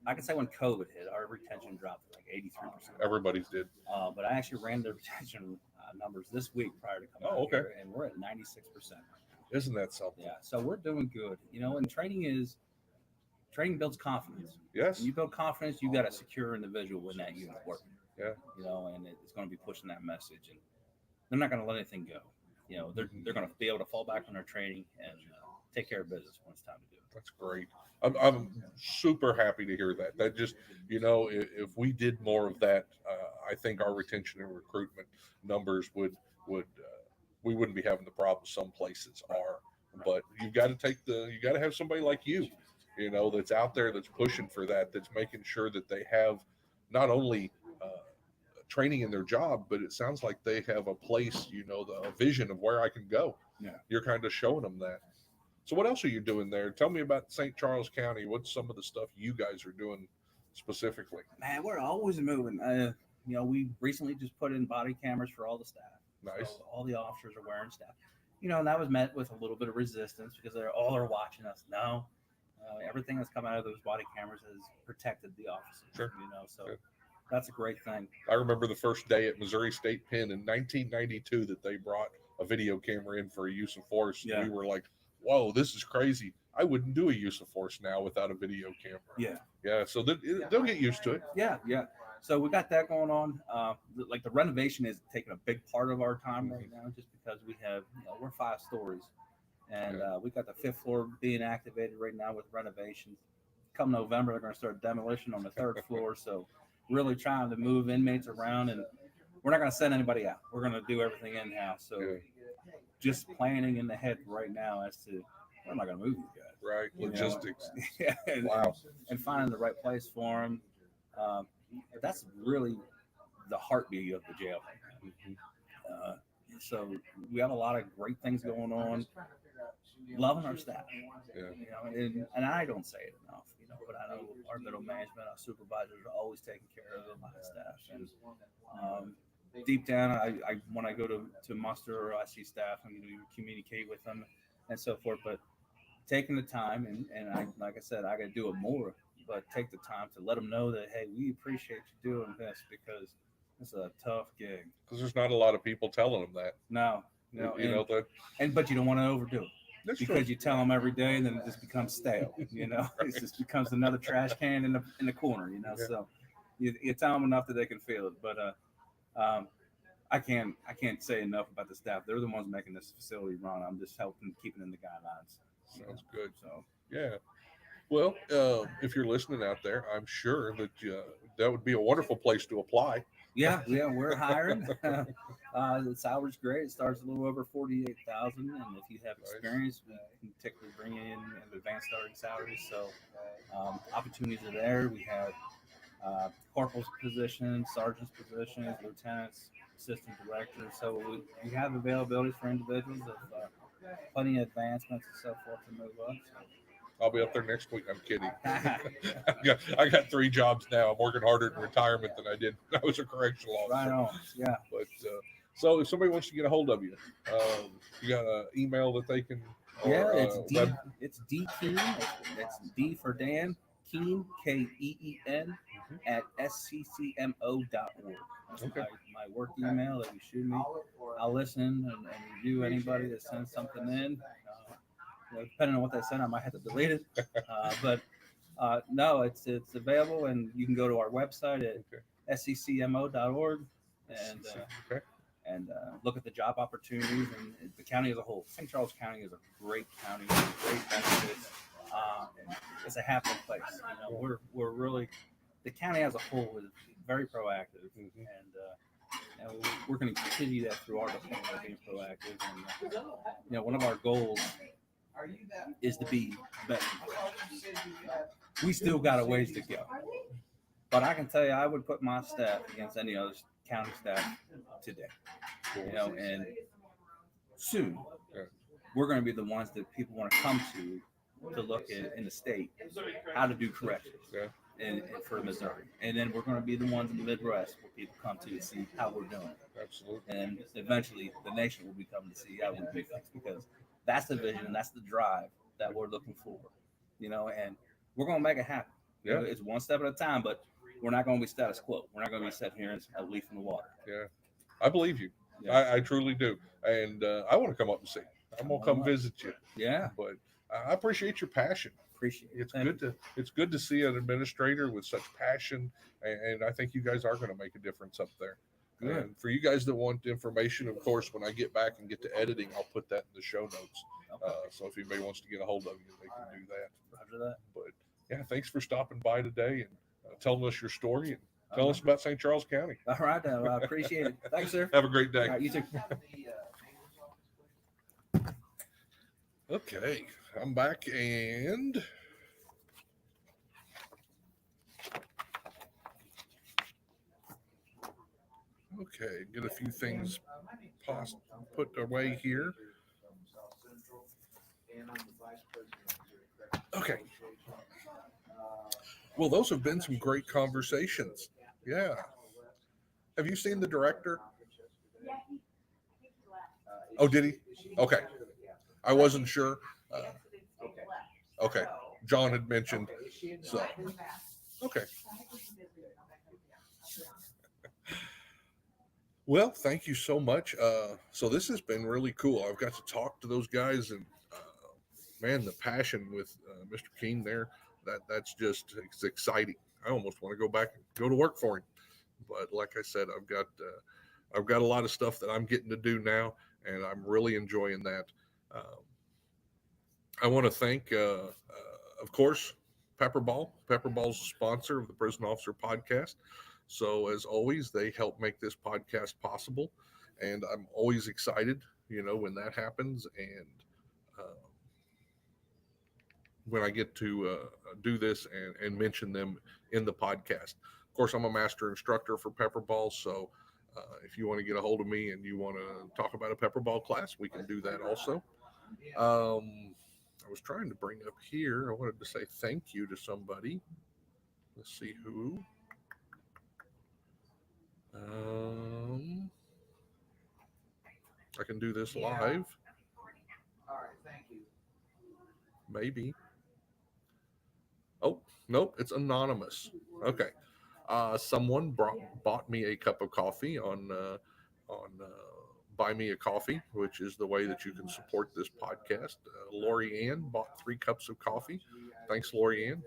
S4: I can say when COVID hit, our retention dropped to like 83%.
S1: Everybody's did.
S4: But I actually ran the retention numbers this week prior to coming
S1: Oh,
S4: out
S1: okay.
S4: here, and we're at 96%.
S1: Isn't that something?
S4: Yeah, so we're doing good. And training builds confidence.
S1: Yes.
S4: When you build confidence, you got a secure individual in that unit working.
S1: Yeah.
S4: And it's going to be pushing that message, and they're not going to let anything go. They're going to be able to fall back on their training and take care of business when it's time to do it.
S1: That's great. I'm super happy to hear that. That just, if we did more of that, I think our retention and recruitment numbers would we wouldn't be having the problems some places are. But you got to have somebody like you, that's out there, that's pushing for that, that's making sure that they have not only training in their job, but it sounds like they have a place, a vision of where I can go.
S4: Yeah.
S1: You're kind of showing them that. So what else are you doing there? Tell me about St. Charles County. What's some of the stuff you guys are doing specifically?
S4: Man, we're always moving. We recently just put in body cameras for all the staff.
S1: Nice.
S4: So all the officers are wearing stuff. And that was met with a little bit of resistance because they're watching us. No, everything that's come out of those body cameras has protected the officers.
S1: Sure.
S4: So
S1: Good.
S4: that's a great thing.
S1: I remember the first day at Missouri State Pen in 1992 that they brought a video camera in for a use of force.
S4: Yeah.
S1: We were like, whoa, this is crazy. I wouldn't do a use of force now without a video camera.
S4: Yeah.
S1: Yeah. So they'll get used to it.
S4: Yeah. So we got that going on. Like the renovation is taking a big part of our time right now, just because we have, we're 5 stories, and we got the 5th floor being activated right now with renovations. Come November, they're going to start demolition on the 3rd floor. So really trying to move inmates around, and we're not going to send anybody out. We're going to do everything in house. So
S1: Yeah.
S4: just planning in the head right now as to where am I going to move these guys?
S1: Right. Logistics.
S4: and,
S1: Wow.
S4: and finding the right place for them. That's really the heartbeat of the jail.
S1: Mhm.
S4: So we have a lot of great things going on. loving our staff.
S1: Yeah.
S4: You know, and I don't say it enough, you know, but I know our middle management, our supervisors are always taking care of my staff. And deep down, I when I go to muster or I see staff, I'm going to communicate with them and so forth. But taking the time, and I, like I said, I got to do it more, but take the time to let them know that, hey, we appreciate you doing this, because it's a tough gig.
S1: Because there's not a lot of people telling them that.
S4: No,
S1: You know that.
S4: but you don't want to overdo it,
S1: That's
S4: because
S1: true.
S4: you tell them every day, and then it just becomes stale. You know,
S1: Right.
S4: it just becomes another trash can in the corner. You know,
S1: Yeah.
S4: so you tell them enough that they can feel it. But I can't say enough about the staff. They're the ones making this facility run. I'm just helping keeping in the guidelines.
S1: Sounds good.
S4: So
S1: Yeah. Well, if you're listening out there, I'm sure that that would be a wonderful place to apply.
S4: yeah, we're hiring. The salary's great. It starts a little over 48,000, and if you have
S1: Nice.
S4: experience, we can typically bring you in at advanced starting salaries. So opportunities are there. We have corporal's positions, sergeant's positions, lieutenants, assistant directors. So we have availabilities for individuals of plenty of advancements and so forth to move up.
S1: I'll be up there next week. I'm kidding.
S4: So.
S1: I got 3 jobs now. I'm working harder in retirement than I did when I was a correctional officer.
S4: Right on. Yeah.
S1: But so if somebody wants to get a hold of you, you got an email that they can.
S4: Yeah,
S1: or,
S4: it's D.
S1: web-
S4: It's D Keen. It's D for Dan. Keen, Keen at sccmo.org. That's
S1: Okay.
S4: my work email that you shoot me. I'll listen and review anybody that sends something in. Depending on what they send, I might have to delete it. But no, it's available, and you can go to our website at sccmo.org and
S1: Okay.
S4: look at the job opportunities and the county as a whole. St. Charles County is a great county, with great benefits. And it's a happy place. You know, we're really, the county as a whole is very proactive, and we're going to continue that through our department of being proactive. And one of our goals is to be better. We still got a ways to go, but I can tell you, I would put my staff against any other county staff today. And soon we're going to be the ones that people want to come to look at in the state how to do corrections.
S1: Yeah.
S4: And for Missouri, and then we're going to be the ones in the Midwest where people come to see how we're doing,
S1: Absolutely.
S4: and eventually the nation will be coming to see how we do things, because that's the vision, that's the drive that we're looking for, and we're going to make it happen.
S1: Yeah.
S4: It's one step at a time, but we're not going to be status quo. We're not going to be sitting here as a leaf in the water.
S1: Yeah. I believe you.
S4: Yeah.
S1: I truly do. And I want to come up and see. I'm going to come visit you.
S4: Yeah.
S1: But I appreciate your passion.
S4: Appreciate it.
S1: It's good to see an administrator with such passion, and I think you guys are going to make a difference up there.
S4: Good.
S1: And for you guys that want information, of course, when I get back and get to editing, I'll put that in the show notes. So if anybody wants to get a hold of you, they can do that.
S4: Roger that.
S1: But yeah, thanks for stopping by today and telling us your story and telling us about St. Charles County.
S4: All right, I appreciate it. Thanks, sir.
S1: Have a great day.
S4: All right, you too.
S1: Okay, I'm back and okay, get a few things put away here. Okay. Well, those have been some great conversations. Yeah. Have you seen the director? Oh, did he? Okay. I wasn't sure. Okay. John had mentioned. So, okay. Well, thank you so much. So this has been really cool. I've got to talk to those guys, and man, the passion with Mr. King there, that's just, it's exciting. I almost want to go back and go to work for him. But like I said, I've got a lot of stuff that I'm getting to do now, and I'm really enjoying that. I want to thank, of course, Pepperball. Pepperball's a sponsor of the Prison Officer Podcast. So as always, they help make this podcast possible, and I'm always excited, when that happens, and when I get to do this and mention them in the podcast. Of course, I'm a master instructor for Pepperball, so if you want to get a hold of me and you want to talk about a Pepperball class, we can do that also. I was trying to bring up here. I wanted to say thank you to somebody. Let's see who. I can do this live. Maybe. Oh, nope, it's anonymous. Okay. Someone bought me a cup of coffee on Buy Me a Coffee, which is the way that you can support this podcast. Lori Ann bought 3 cups of coffee. Thanks, Lori Ann.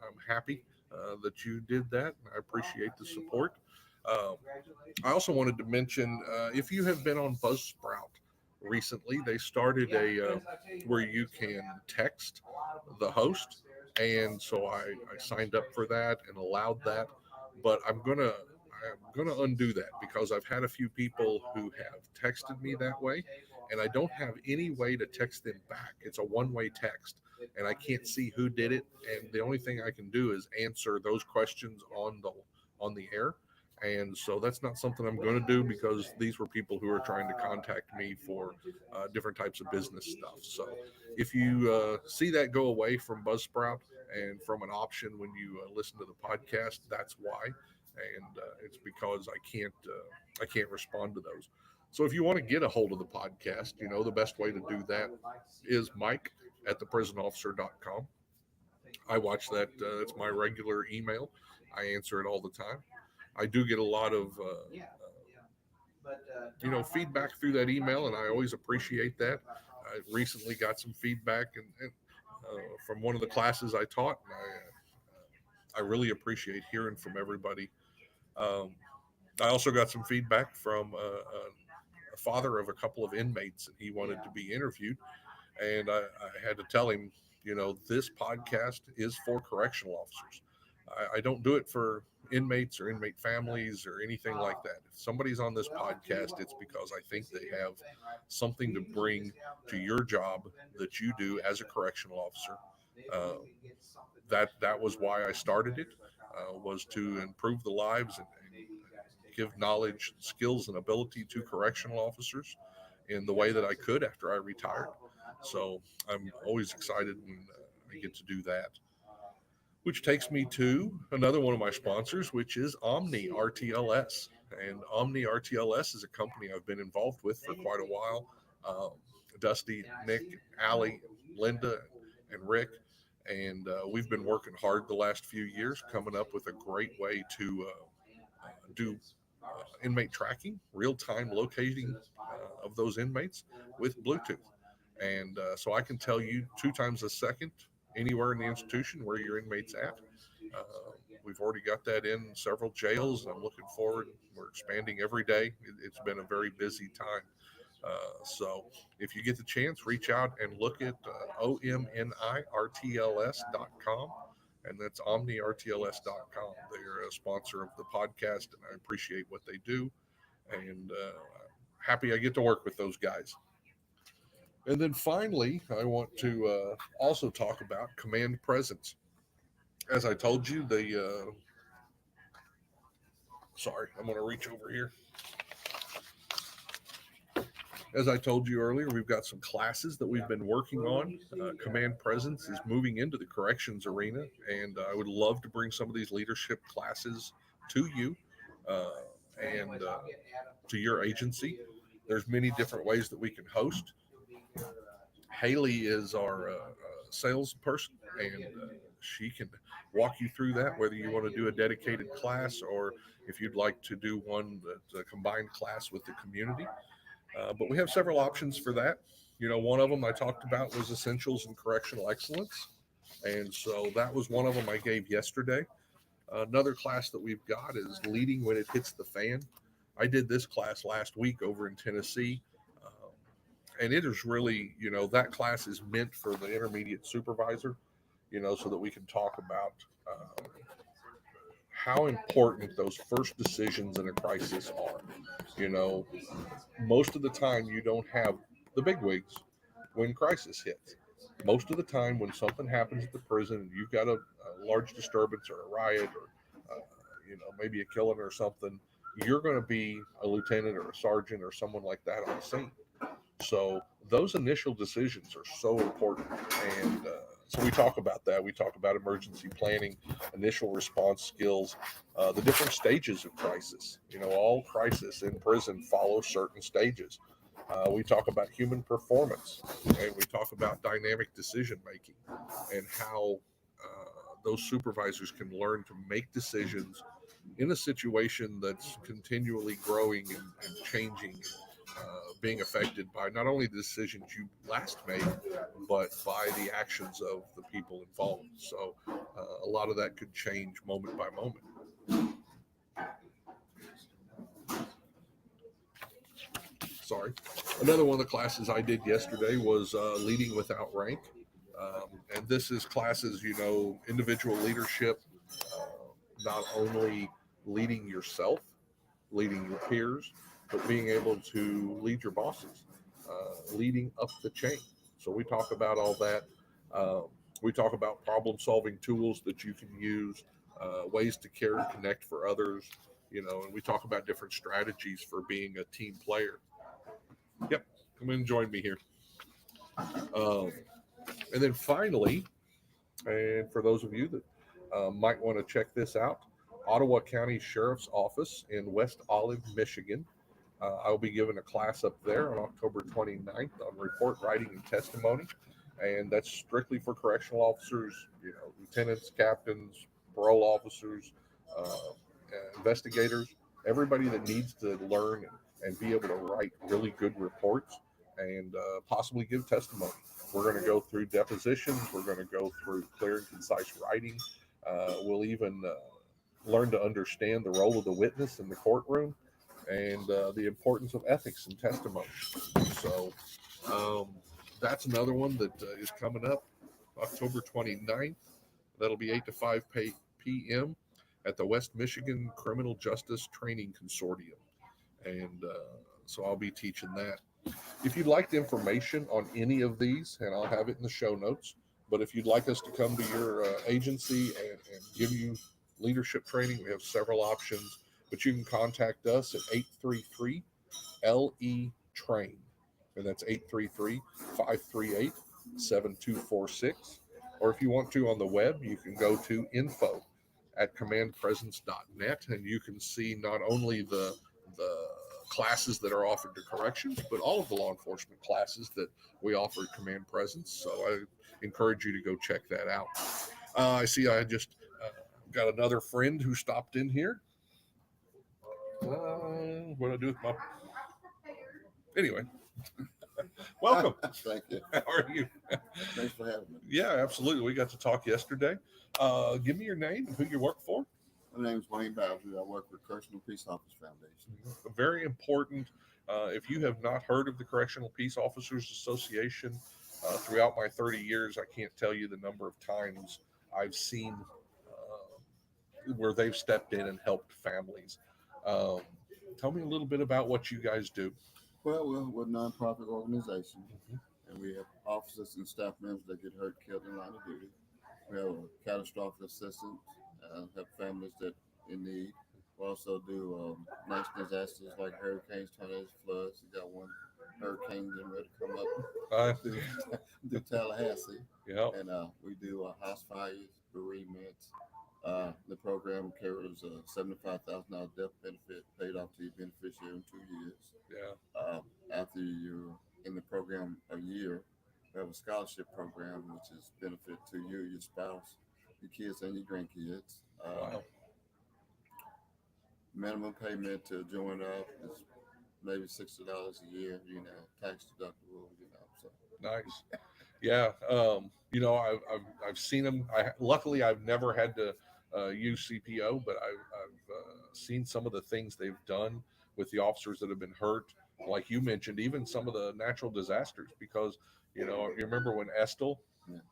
S1: I'm happy that you did that. I appreciate the support. I also wanted to mention if you have been on Buzzsprout recently, they started a where you can text the host, and so I signed up for that and allowed that. But I'm gonna undo that because I've had a few people who have texted me that way, and I don't have any way to text them back. It's a one-way text, and I can't see who did it. And the only thing I can do is answer those questions on the air. And so that's not something I'm going to do because these were people who are trying to contact me for different types of business stuff. So if you see that go away from Buzzsprout and from an option when you listen to the podcast, that's why. And it's because I can't respond to those. So if you want to get a hold of the podcast, the best way to do that is Mike at theprisonofficer.com. I watch that. It's my regular email. I answer it all the time. I do get a lot of feedback through that email, and I always appreciate that. I recently got some feedback and from one of the classes I taught, and I really appreciate hearing from everybody. I also got some feedback from a father of a couple of inmates, and he wanted to be interviewed, and I had to tell him, this podcast is for correctional officers. I don't do it for inmates or inmate families or anything like that. If somebody's on this podcast, it's because I think they have something to bring to your job that you do as a correctional officer. That was why I started it, was to improve the lives and give knowledge, skills, and ability to correctional officers in the way that I could after I retired. So I'm always excited when I get to do that. Which takes me to another one of my sponsors, which is Omni RTLS. And Omni RTLS is a company I've been involved with for quite a while. Dusty, Nick, Allie, Linda, and Rick. And we've been working hard the last few years, coming up with a great way to do inmate tracking, real-time locating of those inmates with Bluetooth. And so I can tell you 2 times a second anywhere in the institution where your inmate's at. We've already got that in several jails, and I'm looking forward. We're expanding every day. It's been a very busy time. So if you get the chance, reach out and look at omnirtls.com, and that's omnirtls.com. They're a sponsor of the podcast, and I appreciate what they do, and happy I get to work with those guys. And then finally, I want to also talk about Command Presence. As I told you, sorry, I'm going to reach over here. As I told you earlier, we've got some classes that we've been working on. Command Presence is moving into the corrections arena, and I would love to bring some of these leadership classes to you and to your agency. There's many different ways that we can host. Haley is our salesperson, and she can walk you through that, whether you want to do a dedicated class or if you'd like to do one that's a combined class with the community. But we have several options for that. One of them I talked about was Essentials in Correctional Excellence. And so that was one of them I gave yesterday. Another class that we've got is Leading When It Hits the Fan. I did this class last week over in Tennessee. And it is really, that class is meant for the intermediate supervisor, so that we can talk about how important those first decisions in a crisis are. Most of the time you don't have the big wigs when crisis hits. Most of the time when something happens at the prison and you've got a large disturbance or a riot or, maybe a killing or something, you're going to be a lieutenant or a sergeant or someone like that on the scene. So those initial decisions are so important. And so we talk about that. We talk about emergency planning, initial response skills, the different stages of crisis. All crisis in prison follow certain stages. We talk about human performance, and we talk about dynamic decision making and how those supervisors can learn to make decisions in a situation that's continually growing and changing, being affected by not only the decisions you last made, but by the actions of the people involved. So a lot of that could change moment by moment. Sorry. Another one of the classes I did yesterday was leading without rank. And this is classes, individual leadership, not only leading yourself, leading your peers, but being able to lead your bosses, leading up the chain. So we talk about all that. We talk about problem solving tools that you can use, ways to care and connect for others, and we talk about different strategies for being a team player. Yep, come in and join me here. And then finally, and for those of you that might want to check this out, Ottawa County Sheriff's Office in West Olive, Michigan. I'll be giving a class up there on October 29th on report writing and testimony. And that's strictly for correctional officers, lieutenants, captains, parole officers, investigators, everybody that needs to learn and be able to write really good reports and possibly give testimony. We're going to go through depositions. We're going to go through clear and concise writing. We'll even learn to understand the role of the witness in the courtroom and the importance of ethics and testimony. So that's another one that is coming up October 29th. That'll be 8 to 5 p.m. at the West Michigan Criminal Justice Training Consortium. And so I'll be teaching that. If you'd like information on any of these, and I'll have it in the show notes, but if you'd like us to come to your agency and give you leadership training, we have several options, but you can contact us at 833-LE-TRAIN, and that's 833-538-7246. Or if you want to on the web, you can go to info@commandpresence.net, and you can see not only the classes that are offered to corrections, but all of the law enforcement classes that we offer at Command Presence. So I encourage you to go check that out. I see I just got another friend who stopped in here. What do I do with my... Anyway, welcome.
S5: Thank you.
S1: How are you?
S5: Thanks for having me.
S1: Yeah, absolutely. We got to talk yesterday. Give me your name and who you work for.
S5: My name is Wayne Bowser. I work for Correctional Peace Officers Foundation.
S1: Very important. If you have not heard of the Correctional Peace Officers Association, throughout my 30 years, I can't tell you the number of times I've seen where they've stepped in and helped families. Tell me a little bit about what you guys do.
S5: Well, we're a nonprofit organization, and we have officers and staff members that get hurt, killed in line of duty. We have a catastrophic assistance, help families that in need. We also do natural disasters like hurricanes, tornadoes, floods. We got one hurricane getting ready to come up through Tallahassee.
S1: Yeah.
S5: And we do house fires, bereavements. The program carries a $75,000 death benefit paid off to your beneficiary in 2 years.
S1: Yeah.
S5: After you're in the program a year, we have a scholarship program, which is benefit to you, your spouse, your kids, and your grandkids.
S1: Wow.
S5: Minimum payment to join up is maybe $60 a year, tax deductible, so.
S1: Nice. Yeah. I've seen them. Luckily I've never had to use CPO, but I've seen some of the things they've done with the officers that have been hurt. Like you mentioned, even some of the natural disasters, because, you remember when Estill,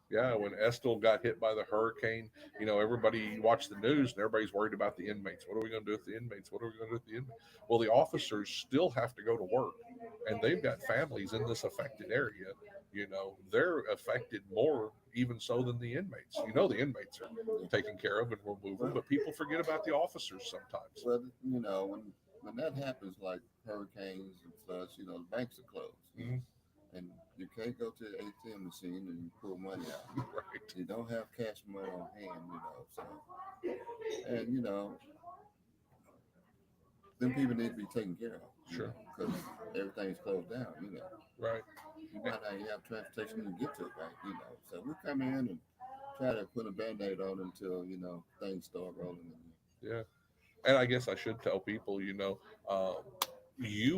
S1: when Estill got hit by the hurricane, everybody watched the news and everybody's worried about the inmates. What are we going to do with the inmates? What are we going to do with the inmates? Well, the officers still have to go to work, and they've got families in this affected area. They're affected more even so than the inmates. The inmates are taken care of and we'll move them, but people forget about the officers sometimes.
S5: Well, when when that happens, like hurricanes and floods, you know, the banks are closed,
S1: Mhm.
S5: and you can't go to the ATM machine and pull money out.
S1: Right.
S5: You don't have cash money on hand, you know. So, and you know, them people need to be taken care of.
S1: Sure.
S5: Because everything's closed down, you know.
S1: Right.
S5: You might not even have transportation when you get to a bank, you know. So we come in and try to put a band-aid on until, you know, things start rolling in.
S1: Yeah. And I guess I should tell people, you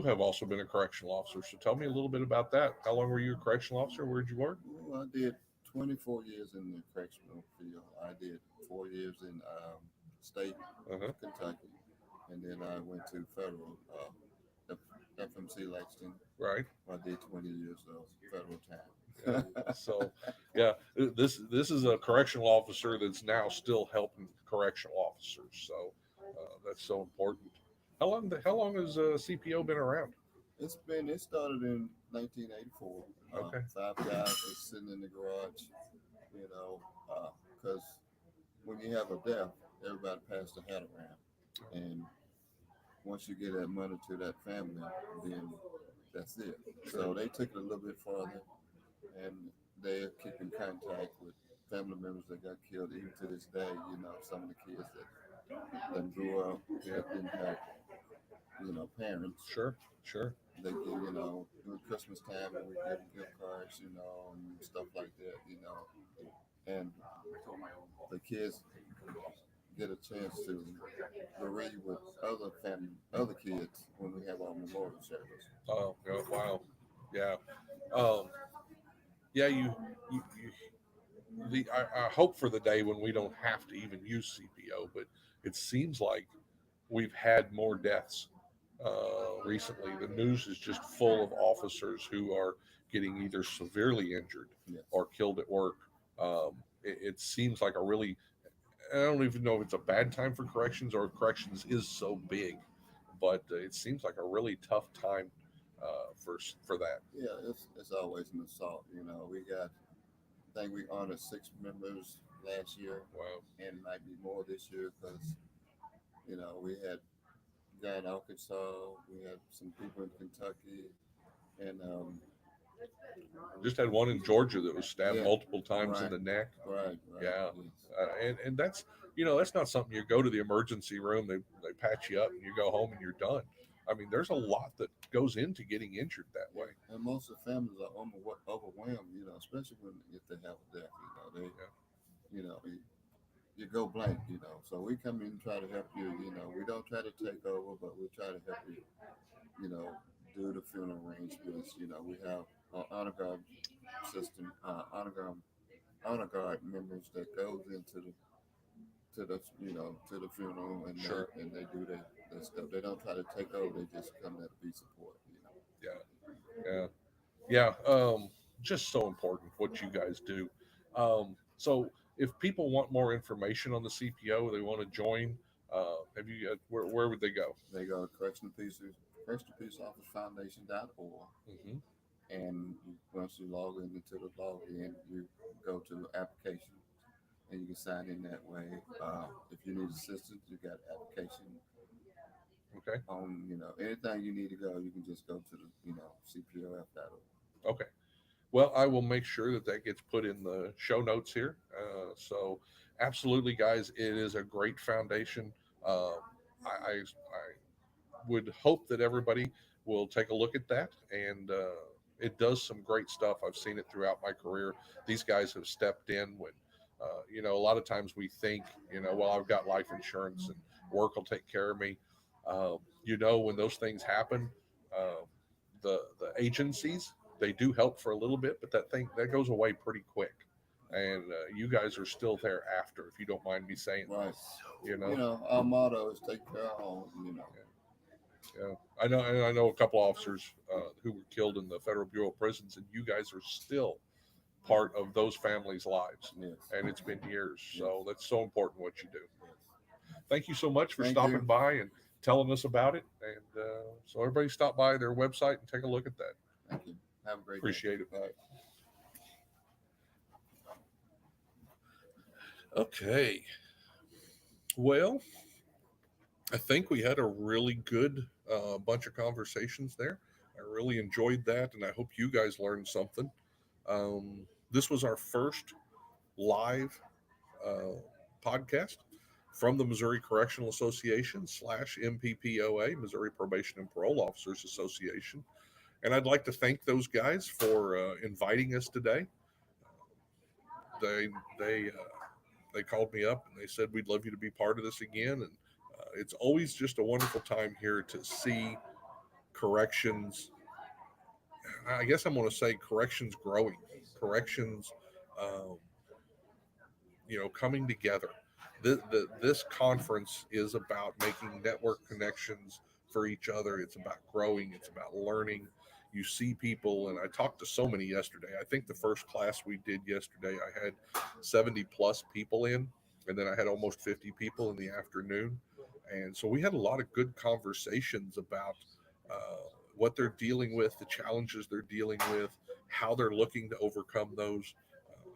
S1: have also been a correctional officer. So tell me a little bit about that. How long were you a correctional officer? Where'd you work?
S5: Well, I did 24 years in the correctional field. I did 4 years in state
S1: Uh-huh.
S5: Kentucky, and then I went to federal FMC Lexington.
S1: Right.
S5: I did 20 years of federal time.
S1: Yeah. So, yeah, this is a correctional officer that's now still helping correctional officers. So that's so important. How long has CPO been around?
S5: It started in 1984.
S1: Okay.
S5: 5 guys was sitting in the garage, you know, because when you have a death, everybody passes the hat around, and once you get that money to that family, then that's it. So they took it a little bit further, and they keep in contact with family members that got killed. Even to this day, you know, some of the kids that grew up that didn't have, you know, parents.
S1: Sure.
S5: They get, you know, during Christmas time, and we give them gift cards, you know, and stuff like that, you know, and the kids get a chance to bereave with other kids when we have our memorial service.
S1: Oh, yeah, wow. Yeah. Um, yeah, I hope for the day when we don't have to even use CPO, but it seems like we've had more deaths recently. The news is just full of officers who are getting either severely injured
S5: Yes.
S1: or killed at work. It seems like a really, I don't even know if it's a bad time for corrections or corrections is so big, but it seems like a really tough time for that.
S5: Yeah, it's always an assault. You know, I think we honored 6 members last year,
S1: Wow.
S5: and might be more this year because, you know, we had a guy in Arkansas, we had some people in Kentucky, and
S1: Just had one in Georgia that was stabbed
S5: Yeah,
S1: multiple times in
S5: right.
S1: the neck.
S5: right.
S1: Yeah.
S5: Yes.
S1: And that's that's not something you go to the emergency room, they patch you up and you go home and you're done. I mean, there's a lot that goes into getting injured that way.
S5: And most of the families are overwhelmed, you know, especially when if they have a death, you know, you go blank, you know. So we come in and try to help you, you know. We don't try to take over, but we try to help you, you know, do the funeral arrangements. You know, we have our honor guard system, honor guard members that goes into the funeral, and
S1: Sure.
S5: they do their stuff. They don't try to take over. They just come there to be support. You know.
S1: Yeah. Just so important what you guys do. So if people want more information on the CPO, they want to join, have you, where would they go?
S5: They go to Correctional Peace Officer Foundation.org,
S1: Mm-hmm.
S5: and once you log into the login, you go to application, and you can sign in that way. If you need assistance, you got application
S1: Okay.
S5: on, you know, anything you need to go, you can just go to the, you know, CPOF.org.
S1: Okay. Well, I will make sure that gets put in the show notes here. So, absolutely, guys, it is a great foundation. I would hope that everybody will take a look at that, and it does some great stuff. I've seen it throughout my career. These guys have stepped in when, a lot of times we think, well, I've got life insurance and work will take care of me. When those things happen, the agencies, they do help for a little bit, but that goes away pretty quick. And you guys are still there after, if you don't mind me saying.
S5: Right.
S1: You know.
S5: You know, our motto is take care of home. You know.
S1: Yeah, I know a couple officers who were killed in the Federal Bureau of Prisons, and you guys are still part of those families' lives.
S5: Yes.
S1: And it's been years, so that's so important what you do. Thank you so much for
S5: Thank
S1: stopping
S5: you.
S1: by and telling us about it. And so everybody stop by their website and take a look at that.
S5: Thank you. Have a great
S1: Appreciate it.
S5: day. All right.
S1: Okay. Well, I think we had a really good a bunch of conversations there. I really enjoyed that, and I hope you guys learned something. This was our first live uh, podcast from the Missouri Correctional Association / MPPOA, Missouri Probation and Parole Officers Association. And I'd like to thank those guys for inviting us today. They they uh, they called me up and they said we'd love you to be part of this again. And it's always just a wonderful time here to see corrections. I guess I'm going to say corrections growing, corrections, um, coming together. This conference is about making network connections for each other. It's about growing. It's about learning. You see people, and I talked to so many yesterday. I think the first class we did yesterday, I had 70 plus people in, and then I had almost 50 people in the afternoon. And so we had a lot of good conversations about what they're dealing with, the challenges they're dealing with, how they're looking to overcome those,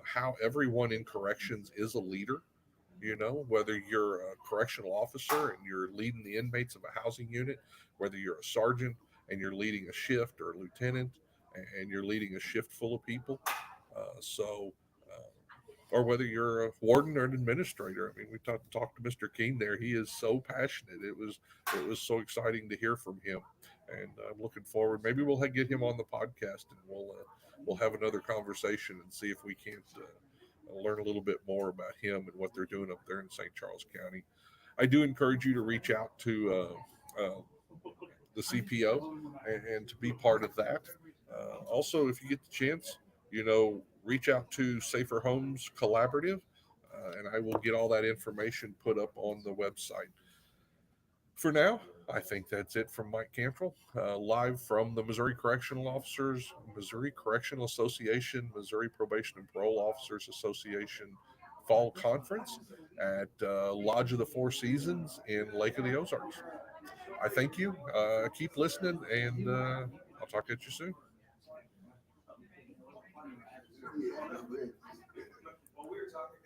S1: how everyone in corrections is a leader. Whether you're a correctional officer and you're leading the inmates of a housing unit, whether you're a sergeant and you're leading a shift, or a lieutenant and you're leading a shift full of people. Or whether you're a warden or an administrator. I mean, we talked to Mr. King there. He is so passionate. It was so exciting to hear from him, and I'm looking forward. Maybe we'll get him on the podcast, and we'll have another conversation and see if we can't learn a little bit more about him and what they're doing up there in St. Charles County. I do encourage you to reach out to the CPO and to be part of that. Also, if you get the chance, reach out to Safer Homes Collaborative, and I will get all that information put up on the website. For now, I think that's it from Mike Cantrell, live from the Missouri Correctional Officers, Missouri Correctional Association, Missouri Probation and Parole Officers Association Fall Conference at Lodge of the Four Seasons in Lake of the Ozarks. I thank you. Keep listening, and I'll talk to you soon.
S6: Well, we were talking